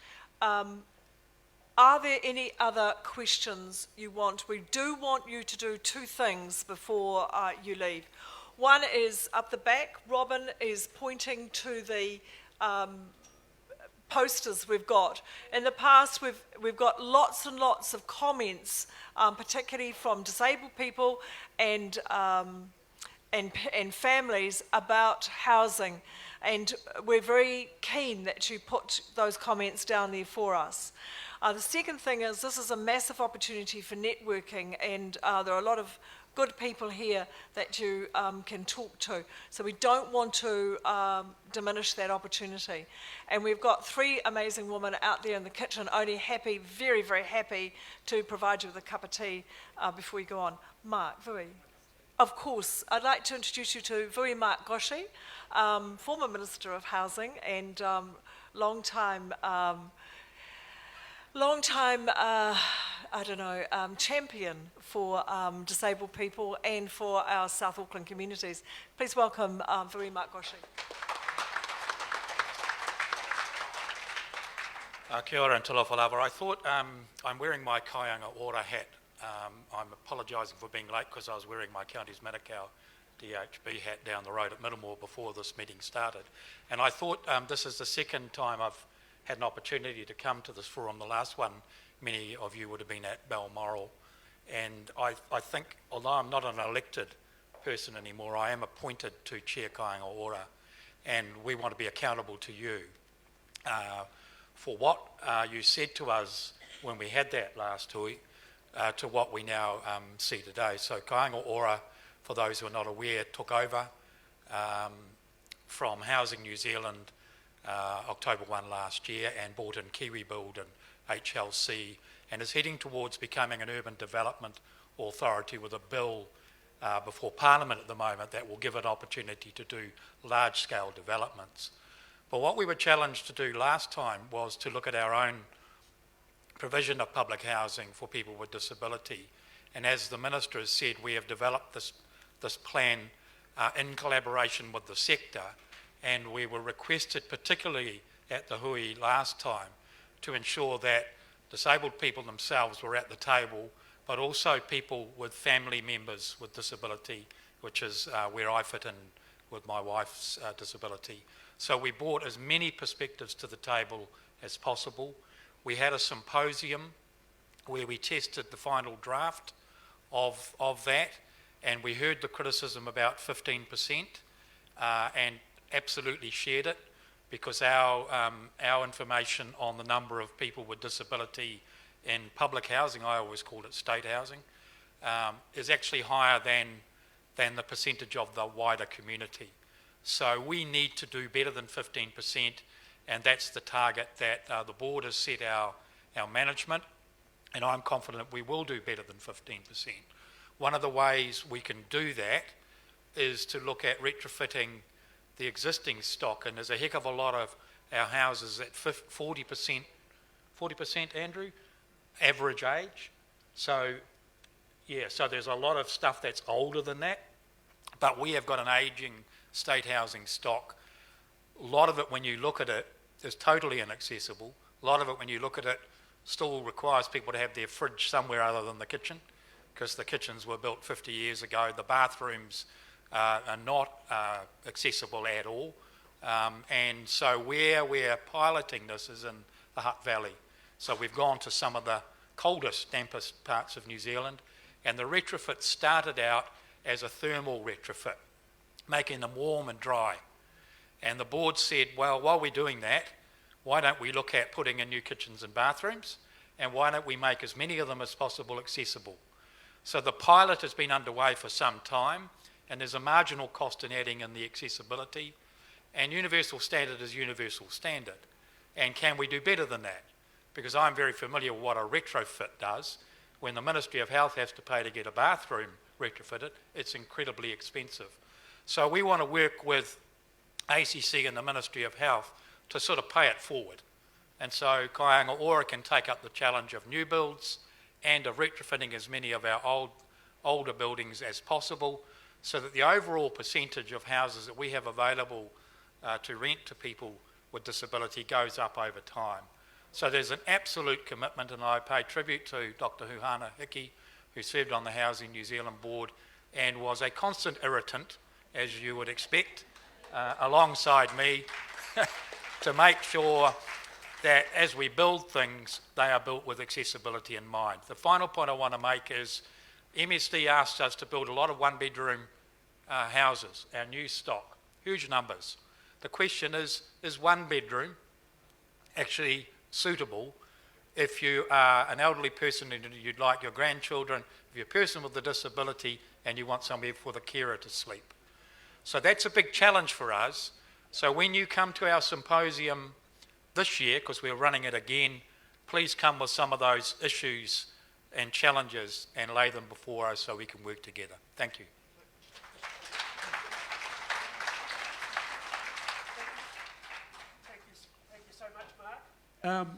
[SPEAKER 5] Are there any other questions you want? We do want you to do two things before you leave. One is up the back. Robin is pointing to the posters we've got. In the past, we've got lots and lots of comments, particularly from disabled people and families about housing. And we're very keen that you put those comments down there for us. The second thing is this is a massive opportunity for networking, and there are a lot of good people here that you can talk to. So we don't want to diminish that opportunity. And we've got three amazing women out there in the kitchen, only happy, very, very happy to provide you with a cup of tea before you go on. Mark, Vui. Of course, I'd like to introduce you to Vui Mark Goshi, former Minister of Housing and long-time champion for disabled people and for our South Auckland communities. Please welcome Vui Mark Goshi.
[SPEAKER 18] Kia ora and talofa lava. I thought I'm wearing my Kaianga Ora hat. I'm apologising for being late because I was wearing my Counties Manukau DHB hat down the road at Middlemore before this meeting started. And I thought this is the second time I've had an opportunity to come to this forum. The last one, many of you would have been at Balmoral. And I think, although I'm not an elected person anymore, I am appointed to Chair Kaianga Ora. And we want to be accountable to you for what you said to us when we had that last hui, to what we now see today. So Kaianga Ora, for those who are not aware, took over from Housing New Zealand October 1 last year and bought in Kiwi Build and HLC, and is heading towards becoming an urban development authority with a bill before Parliament at the moment that will give it opportunity to do large-scale developments. But what we were challenged to do last time was to look at our own provision of public housing for people with disability. And as the Minister has said, we have developed this plan in collaboration with the sector, and we were requested, particularly at the hui last time, to ensure that disabled people themselves were at the table, but also people with family members with disability, which is where I fit in with my wife's disability. So we brought as many perspectives to the table as possible. We had a symposium where we tested the final draft of that, and we heard the criticism about 15% and absolutely shared it, because our information on the number of people with disability in public housing, I always called it state housing, is actually higher than the percentage of the wider community. So we need to do better than 15%, and that's the target that the board has set our management, and I'm confident we will do better than 15%. One of the ways we can do that is to look at retrofitting the existing stock, and there's a heck of a lot of our houses at 40%, Andrew, average age. So, yeah, so there's a lot of stuff that's older than that, but we have got an ageing state housing stock. A lot of it, when you look at it, is totally inaccessible. A lot of it, when you look at it, still requires people to have their fridge somewhere other than the kitchen, because the kitchens were built 50 years ago. The bathrooms are not accessible at all. And so where we're piloting this is in the Hutt Valley. So we've gone to some of the coldest, dampest parts of New Zealand, and the retrofit started out as a thermal retrofit, making them warm and dry. And the board said, well, while we're doing that, why don't we look at putting in new kitchens and bathrooms, and why don't we make as many of them as possible accessible? So the pilot has been underway for some time, and there's a marginal cost in adding in the accessibility, and universal standard is universal standard. And can we do better than that? Because I'm very familiar with what a retrofit does. When the Ministry of Health has to pay to get a bathroom retrofitted, it's incredibly expensive. So we want to work with ACC and the Ministry of Health to sort of pay it forward. And so Kaianga Ora can take up the challenge of new builds and of retrofitting as many of our older buildings as possible, so that the overall percentage of houses that we have available to rent to people with disability goes up over time. So there's an absolute commitment, and I pay tribute to Dr. Huhana Hiki, who served on the Housing New Zealand board and was a constant irritant, as you would expect, alongside me, to make sure that as we build things, they are built with accessibility in mind. The final point I want to make is MSD asked us to build a lot of one-bedroom houses, our new stock, huge numbers. The question is one bedroom actually suitable if you are an elderly person and you'd like your grandchildren, if you're a person with a disability and you want somewhere for the carer to sleep? So that's a big challenge for us. So when you come to our symposium this year, because we're running it again, please come with some of those issues and challenges and lay them before us so we can work together. Thank you.
[SPEAKER 1] Thank you so much, Mark.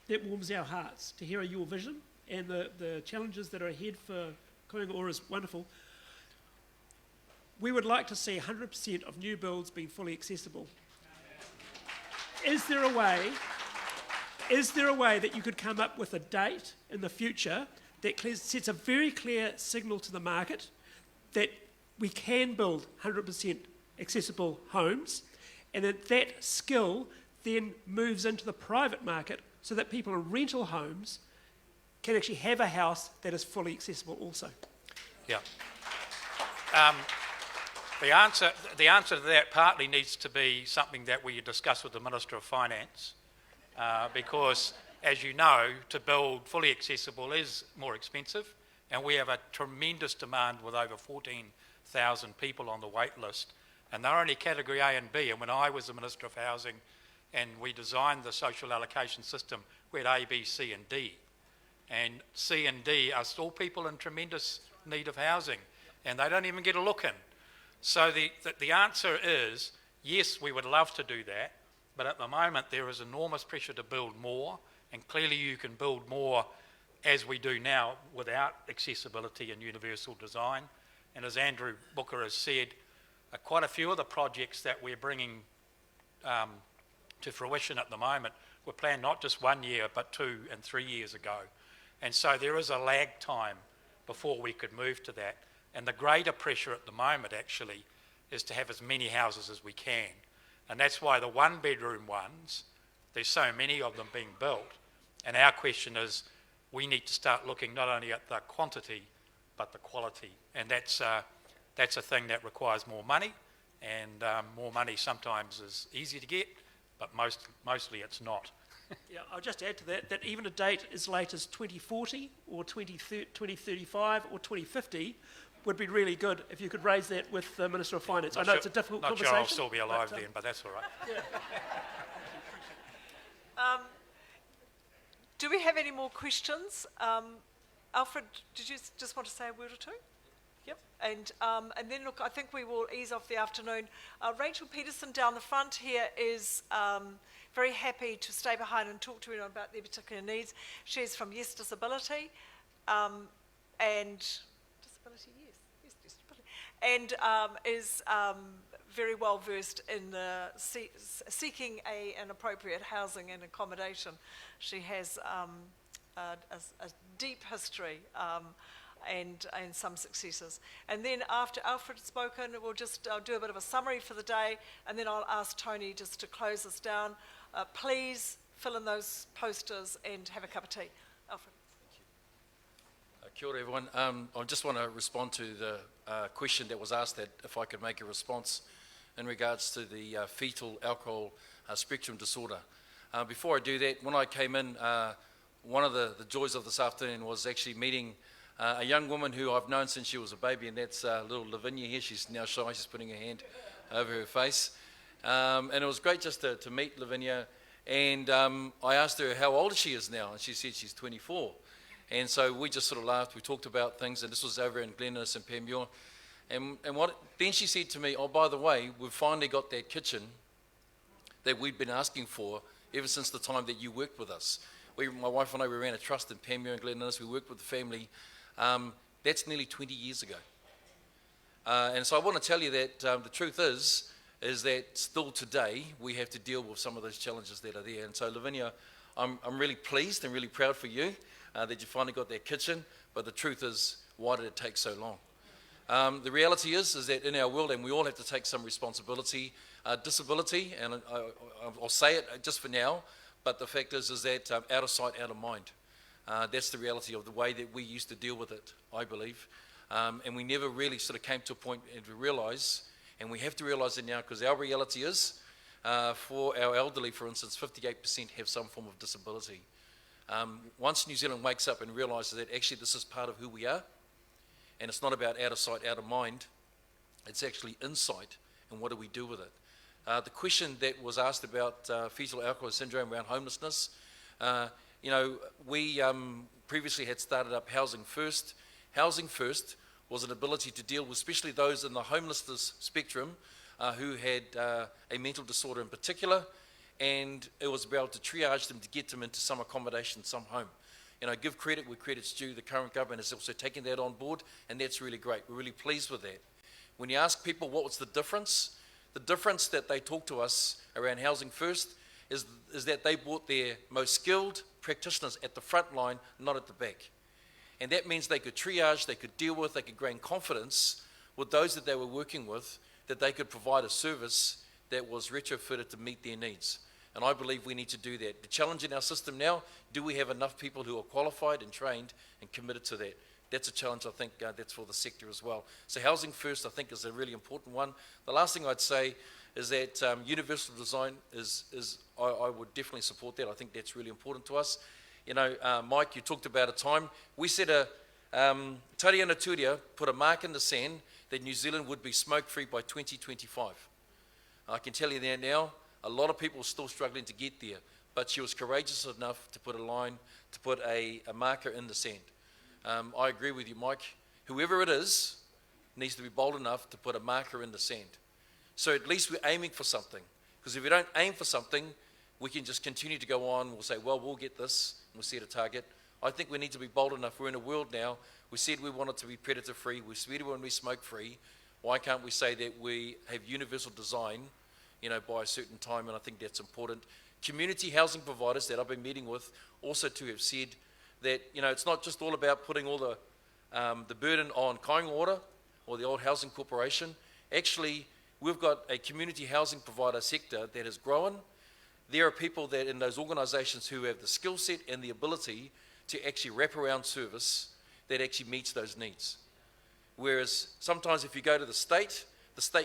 [SPEAKER 1] That warms our hearts to hear your vision, and the challenges that are ahead for Kaianga Ora is wonderful. We would like to see 100% of new builds being fully accessible. Is there a way is there a way that you could come up with a date in the future that sets a very clear signal to the market that we can build 100% accessible homes, and that skill then moves into the private market so that people in rental homes can actually have a house that is fully accessible also?
[SPEAKER 18] Yeah. The answer to that partly needs to be something that we discuss with the Minister of Finance, because, as you know, to build fully accessible is more expensive, and we have a tremendous demand with over 14,000 people on the wait list, and they're only category A and B. And when I was the Minister of Housing and we designed the social allocation system, we had A, B, C and D. And C and D are still people in tremendous need of housing, and they don't even get a look in. So the answer is, yes, we would love to do that, but at the moment there is enormous pressure to build more, and clearly you can build more as we do now without accessibility and universal design. And as Andrew Booker has said, quite a few of the projects that we're bringing to fruition at the moment were planned not just 1 year, but 2 and 3 years ago. And so there is a lag time before we could move to that. And the greater pressure at the moment actually is to have as many houses as we can. And that's why the one-bedroom ones, there's so many of them being built. And our question is, we need to start looking not only at the quantity, but the quality. And that's a thing that requires more money, and more money sometimes is easy to get, but mostly it's not.
[SPEAKER 1] Yeah, I'll just add to that even a date as late as 2040 or 2035 or 2050 would be really good if you could raise that with the Minister of Finance. I know it's a difficult conversation.
[SPEAKER 18] Not sure I'll still be alive then, but that's all right.
[SPEAKER 1] Yeah.
[SPEAKER 5] Do we have any more questions? Alfred, did you just want to say a word or two? Yep. And then, look, I think we will ease off the afternoon. Rachel Peterson down the front here is very happy to stay behind and talk to anyone about their particular needs. She's from Yes Disability, and disability, yes, disability, and is very well versed in the seeking an appropriate housing and accommodation. She has a deep history and some successes. And then after Alfred's spoken, we'll just do a bit of a summary for the day, and then I'll ask Tony just to close us down. Please fill in those posters and have a cup of tea. Alfred.
[SPEAKER 19] Kia ora, everyone. I just want to respond to the question that was asked, that if I could make a response in regards to the fetal alcohol spectrum disorder. Before I do that, when I came in, one of the joys of this afternoon was actually meeting a young woman who I've known since she was a baby, and that's little Lavinia here. She's now shy, she's putting her hand over her face. And it was great just to meet Lavinia, and I asked her how old she is now, and she said she's 24. And so we just sort of laughed, we talked about things, and this was over in Glen Innes and Panmure. And then she said to me, oh, by the way, we've finally got that kitchen that we've been asking for ever since the time that you worked with us. My wife and I, we ran a trust in Panmure and Glen Innes. We worked with the family. That's nearly 20 years ago. And so I want to tell you that the truth is that still today we have to deal with some of those challenges that are there. And so, Lavinia, I'm really pleased and really proud for you that you finally got that kitchen. But the truth is, why did it take so long? The reality is that in our world, and we all have to take some responsibility, disability, and I'll say it just for now, but the fact is that out of sight, out of mind. That's the reality of the way that we used to deal with it, I believe. And we never really sort of came to a point to realise, and we have to realise it now, because our reality is, for our elderly, for instance, 58% have some form of disability. Once New Zealand wakes up and realises that actually this is part of who we are, and it's not about out of sight, out of mind, it's actually insight, and what do we do with it? The question that was asked about fetal alcohol syndrome around homelessness, we previously had started up Housing First. Housing First was an ability to deal with especially those in the homelessness spectrum who had a mental disorder in particular, and it was about to triage them to get them into some accommodation, some home. Give credit where credit's due. The current government is also taking that on board, and that's really great. We're really pleased with that. When you ask people what was the difference that they talk to us around Housing First is that they brought their most skilled practitioners at the front line, not at the back. And that means they could triage, they could deal with, they could gain confidence with those that they were working with, that they could provide a service that was retrofitted to meet their needs. And I believe we need to do that. The challenge in our system now, do we have enough people who are qualified and trained and committed to that? That's a challenge, I think, that's for the sector as well. So housing first, I think, is a really important one. The last thing I'd say is that universal design I would definitely support that. I think that's really important to us. You know, Mike, you talked about a time. We said Tariana Turia put a mark in the sand that New Zealand would be smoke-free by 2025. I can tell you that now, a lot of people are still struggling to get there, but she was courageous enough to put a line, to put a marker in the sand. I agree with you, Mike. Whoever it is needs to be bold enough to put a marker in the sand. So at least we're aiming for something. Because if we don't aim for something, we can just continue to go on. We'll say, well, we'll get this, and we'll set a target. I think we need to be bold enough. We're in a world now. We said we wanted to be predator-free. We said we want to be smoke-free. Why can't we say that we have universal design, you know, by a certain time? And I think that's important. Community housing providers that I've been meeting with also too have said that, you know, it's not just all about putting all the burden on Kāinga Ora or the old housing corporation. Actually, we've got a community housing provider sector that has grown. There are people that in those organisations who have the skill set and the ability to actually wrap around service that actually meets those needs. Whereas sometimes if you go to the state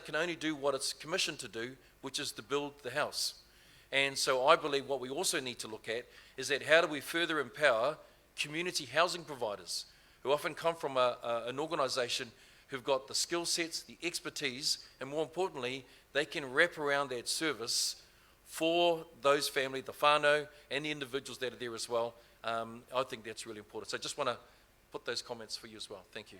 [SPEAKER 19] can only do what it's commissioned to do, which is to build the house. And so I believe what we also need to look at is that how do we further empower community housing providers who often come from an organisation who've got the skill sets, the expertise, and more importantly, they can wrap around that service for those families, the whānau, and the individuals that are there as well. I think that's really important. So I just want to put those comments for you as well. Thank you.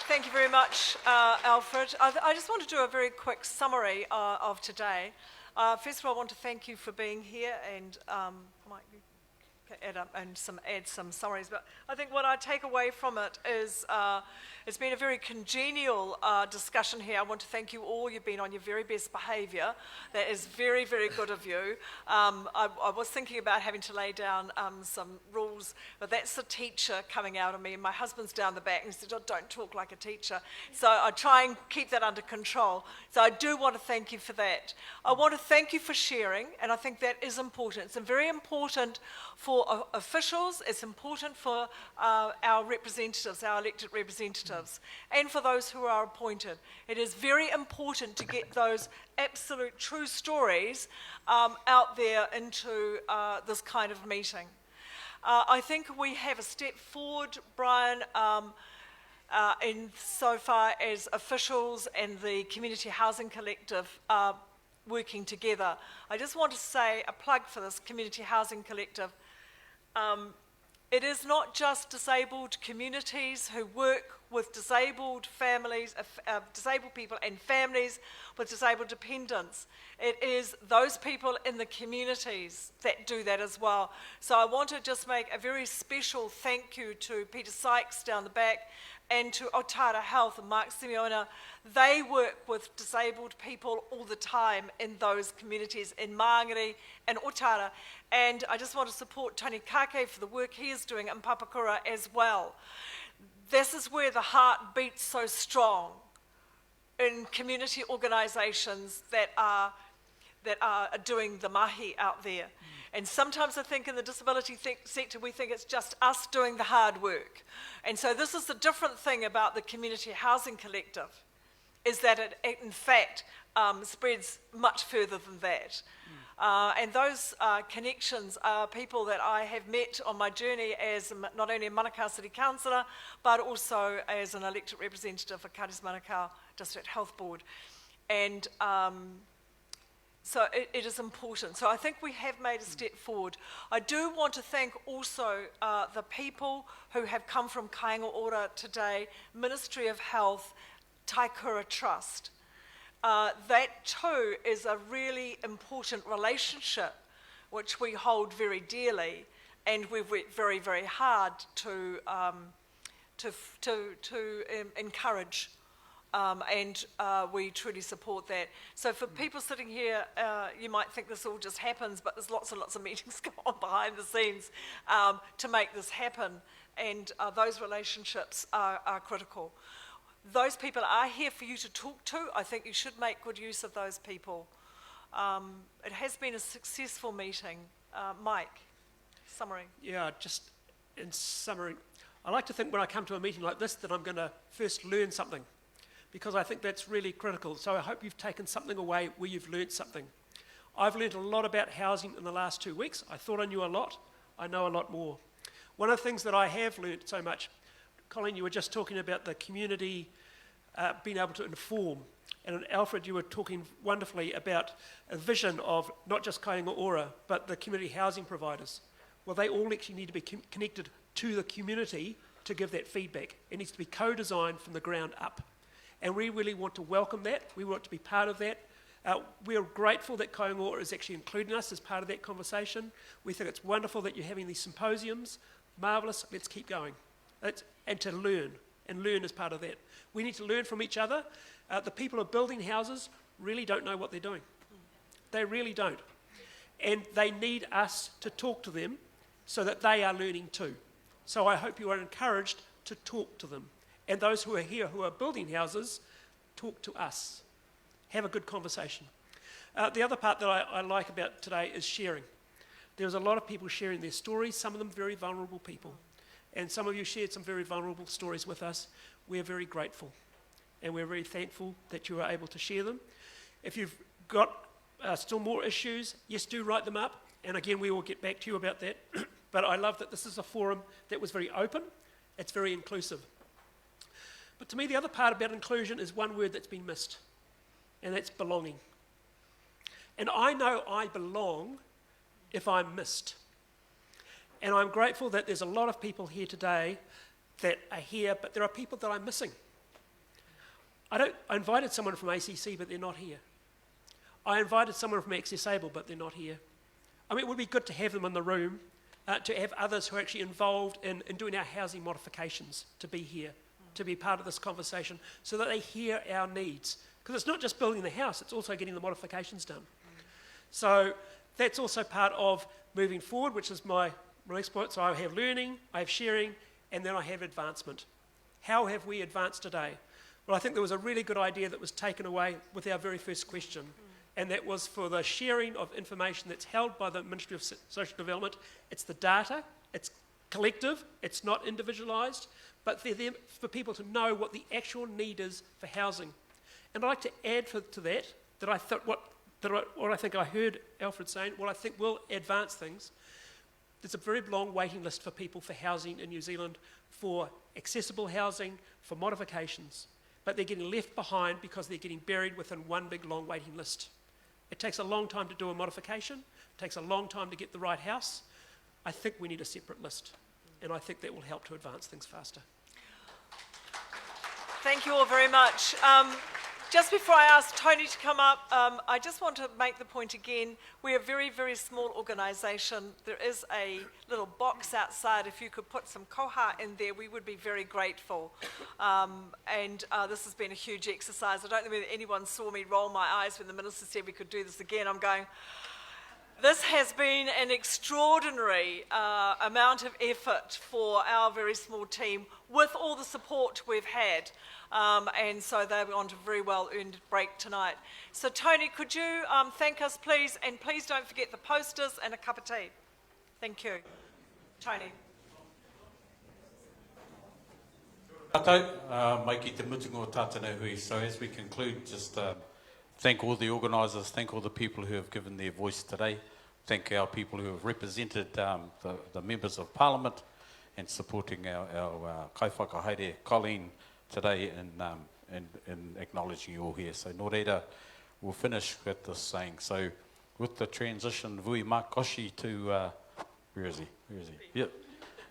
[SPEAKER 5] Thank you very much, Alfred. I just want to do a very quick summary of today. First of all, I want to thank you for being here, and Mike, you can add some summaries. But I think what I take away from it is it's been a very congenial discussion here. I want to thank you all. You've been on your very best behaviour. That is very, very good of you. I was thinking about having to lay down some rules, but that's the teacher coming out of me. And my husband's down the back and he said, oh, don't talk like a teacher. So I try and keep that under control. So I do want to thank you for that. I want to thank you for sharing, and I think that is important. It's very important for officials. It's important for our representatives, our elected representatives, and for those who are appointed. It is very important to get those absolute true stories out there into this kind of meeting. I think we have a step forward, Brian, in so far as officials and the Community Housing Collective working together. I just want to say a plug for this Community Housing Collective. It is not just disabled communities who work with disabled families, disabled people and families with disabled dependents. It is those people in the communities that do that as well. So I want to just make a very special thank you to Peter Sykes down the back and to Otahuhu Health and Mark Simeona. They work with disabled people all the time in those communities in Māngere and Otahuhu. And I just want to support Tony Kake for the work he is doing in Papakura as well. This is where the heart beats so strong in community organisations that are doing the mahi out there. And sometimes I think in the disability sector we think it's just us doing the hard work. And so this is the different thing about the Community Housing Collective, is that it in fact spreads much further than that. And those connections are people that I have met on my journey as not only a Manukau City Councillor, but also as an elected representative for Karis Manukau District Health Board. And so it is important. So I think we have made a step forward. I do want to thank also the people who have come from Kāinga Ora today, Ministry of Health, Taikura Trust. That too is a really important relationship which we hold very dearly, and we've worked very, very hard to encourage and we truly support that. So for people sitting here, you might think this all just happens, but there's lots and lots of meetings going on behind the scenes to make this happen, and those relationships are critical. Those people are here for you to talk to. I think you should make good use of those people. It has been a successful meeting. Mike, summary.
[SPEAKER 1] Yeah, just in summary, I like to think when I come to a meeting like this that I'm going to first learn something, because I think that's really critical. So I hope you've taken something away where you've learned something. I've learned a lot about housing in the last 2 weeks. I thought I knew a lot. I know a lot more. One of the things that I have learned so much, Colleen, you were just talking about the community being able to inform. And Alfred, you were talking wonderfully about a vision of not just Kāinga Ora, but the community housing providers. Well, they all actually need to be connected to the community to give that feedback. It needs to be co-designed from the ground up. And we really want to welcome that. We want to be part of that. We're grateful that Kāinga Ora is actually including us as part of that conversation. We think it's wonderful that you're having these symposiums. Marvellous. Let's keep going. And to learn. And learn as part of that. We need to learn from each other. The people who are building houses really don't know what they're doing. They really don't. And they need us to talk to them so that they are learning too. So I hope you are encouraged to talk to them. And those who are here who are building houses, talk to us. Have a good conversation. The other part that I like about today is sharing. There's a lot of people sharing their stories, some of them very vulnerable people. And some of you shared some very vulnerable stories with us. We're very grateful. And we're very thankful that you are able to share them. If you've got still more issues, yes, do write them up. And again, we will get back to you about that. But I love that this is a forum that was very open. It's very inclusive. But to me, the other part about inclusion is one word that's been missed, and that's belonging. And I know I belong if I'm missed. And I'm grateful that there's a lot of people here today that are here, but there are people that I'm missing. I invited someone from ACC, but they're not here. I invited someone from Accessible, but they're not here. I mean, it would be good to have them in the room, to have others who are actually involved in doing our housing modifications to be here, to be part of this conversation, so that they hear our needs. Because it's not just building the house, it's also getting the modifications done. So that's also part of moving forward, which is my next point. So I have learning, I have sharing, and then I have advancement. How have we advanced today? Well, I think there was a really good idea that was taken away with our very first question, and that was for the sharing of information that's held by the Ministry of Social Development. It's the data, it's collective, it's not individualised, but for people to know what the actual need is for housing. And I'd like to add to that I thought what I think I heard Alfred saying, what I think will advance things. There's a very long waiting list for people for housing in New Zealand, for accessible housing, for modifications. But they're getting left behind because they're getting buried within one big long waiting list. It takes a long time to do a modification. It takes a long time to get the right house. I think we need a separate list. And I think that will help to advance things faster.
[SPEAKER 5] Thank you all very much. Just before I ask Tony to come up, I just want to make the point again. We're a very, very small organisation. There is a little box outside. If you could put some koha in there, we would be very grateful. This has been a huge exercise. I don't know whether anyone saw me roll my eyes when the minister said we could do this again. I'm going, this has been an extraordinary amount of effort for our very small team with all the support we've had. And so they're on a very well-earned break tonight. So Tony, could you thank us, please? And please don't forget the posters and a cup of tea. Thank you. Tony.
[SPEAKER 20] Mai ki te mutunga o tātana hui. So as we conclude, just thank all the organisers, thank all the people who have given their voice today, thank our people who have represented the members of Parliament and supporting our kaiwhakahaere, Colleen, today in acknowledging you all here. So nō reira, we'll finish with this saying. So with the transition, Vui Makoshi to, where is he? Yep.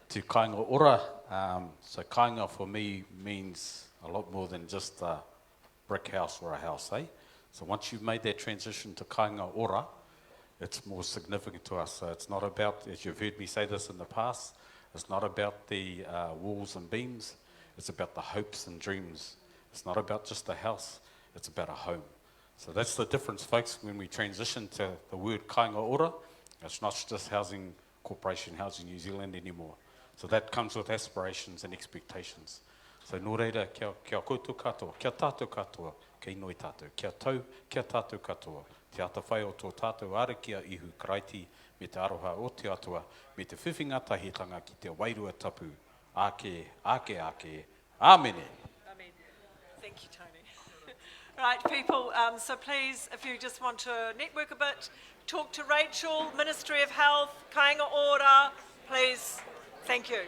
[SPEAKER 20] To Kāinga Ora. So Kāinga for me means a lot more than just a brick house or a house, eh? So once you've made that transition to Kāinga Ora, it's more significant to us. So it's not about, as you've heard me say this in the past, it's not about the walls and beams. It's about the hopes and dreams It's not about just a house, it's about a home. So that's the difference, folks, when we transition to the word kāinga ora. It's not just Housing Corporation, Housing New Zealand anymore. So that comes with aspirations and expectations. So nō reira, kia koutou katoa, kia tātou katoa, kei noi tātou, kia tau, kia tātou katoa, te ata whai o tō tātou arakia ihu karaiti, me te aroha o te atua, me te whiwhinga tahitanga ki te wairua tapu. Ake, ake, ake, āmene.
[SPEAKER 5] Amen. Thank you, Tony. Right, people, so please, if you just want to network a bit, talk to Rachel, Ministry of Health, Kāinga Ora, please. Thank you.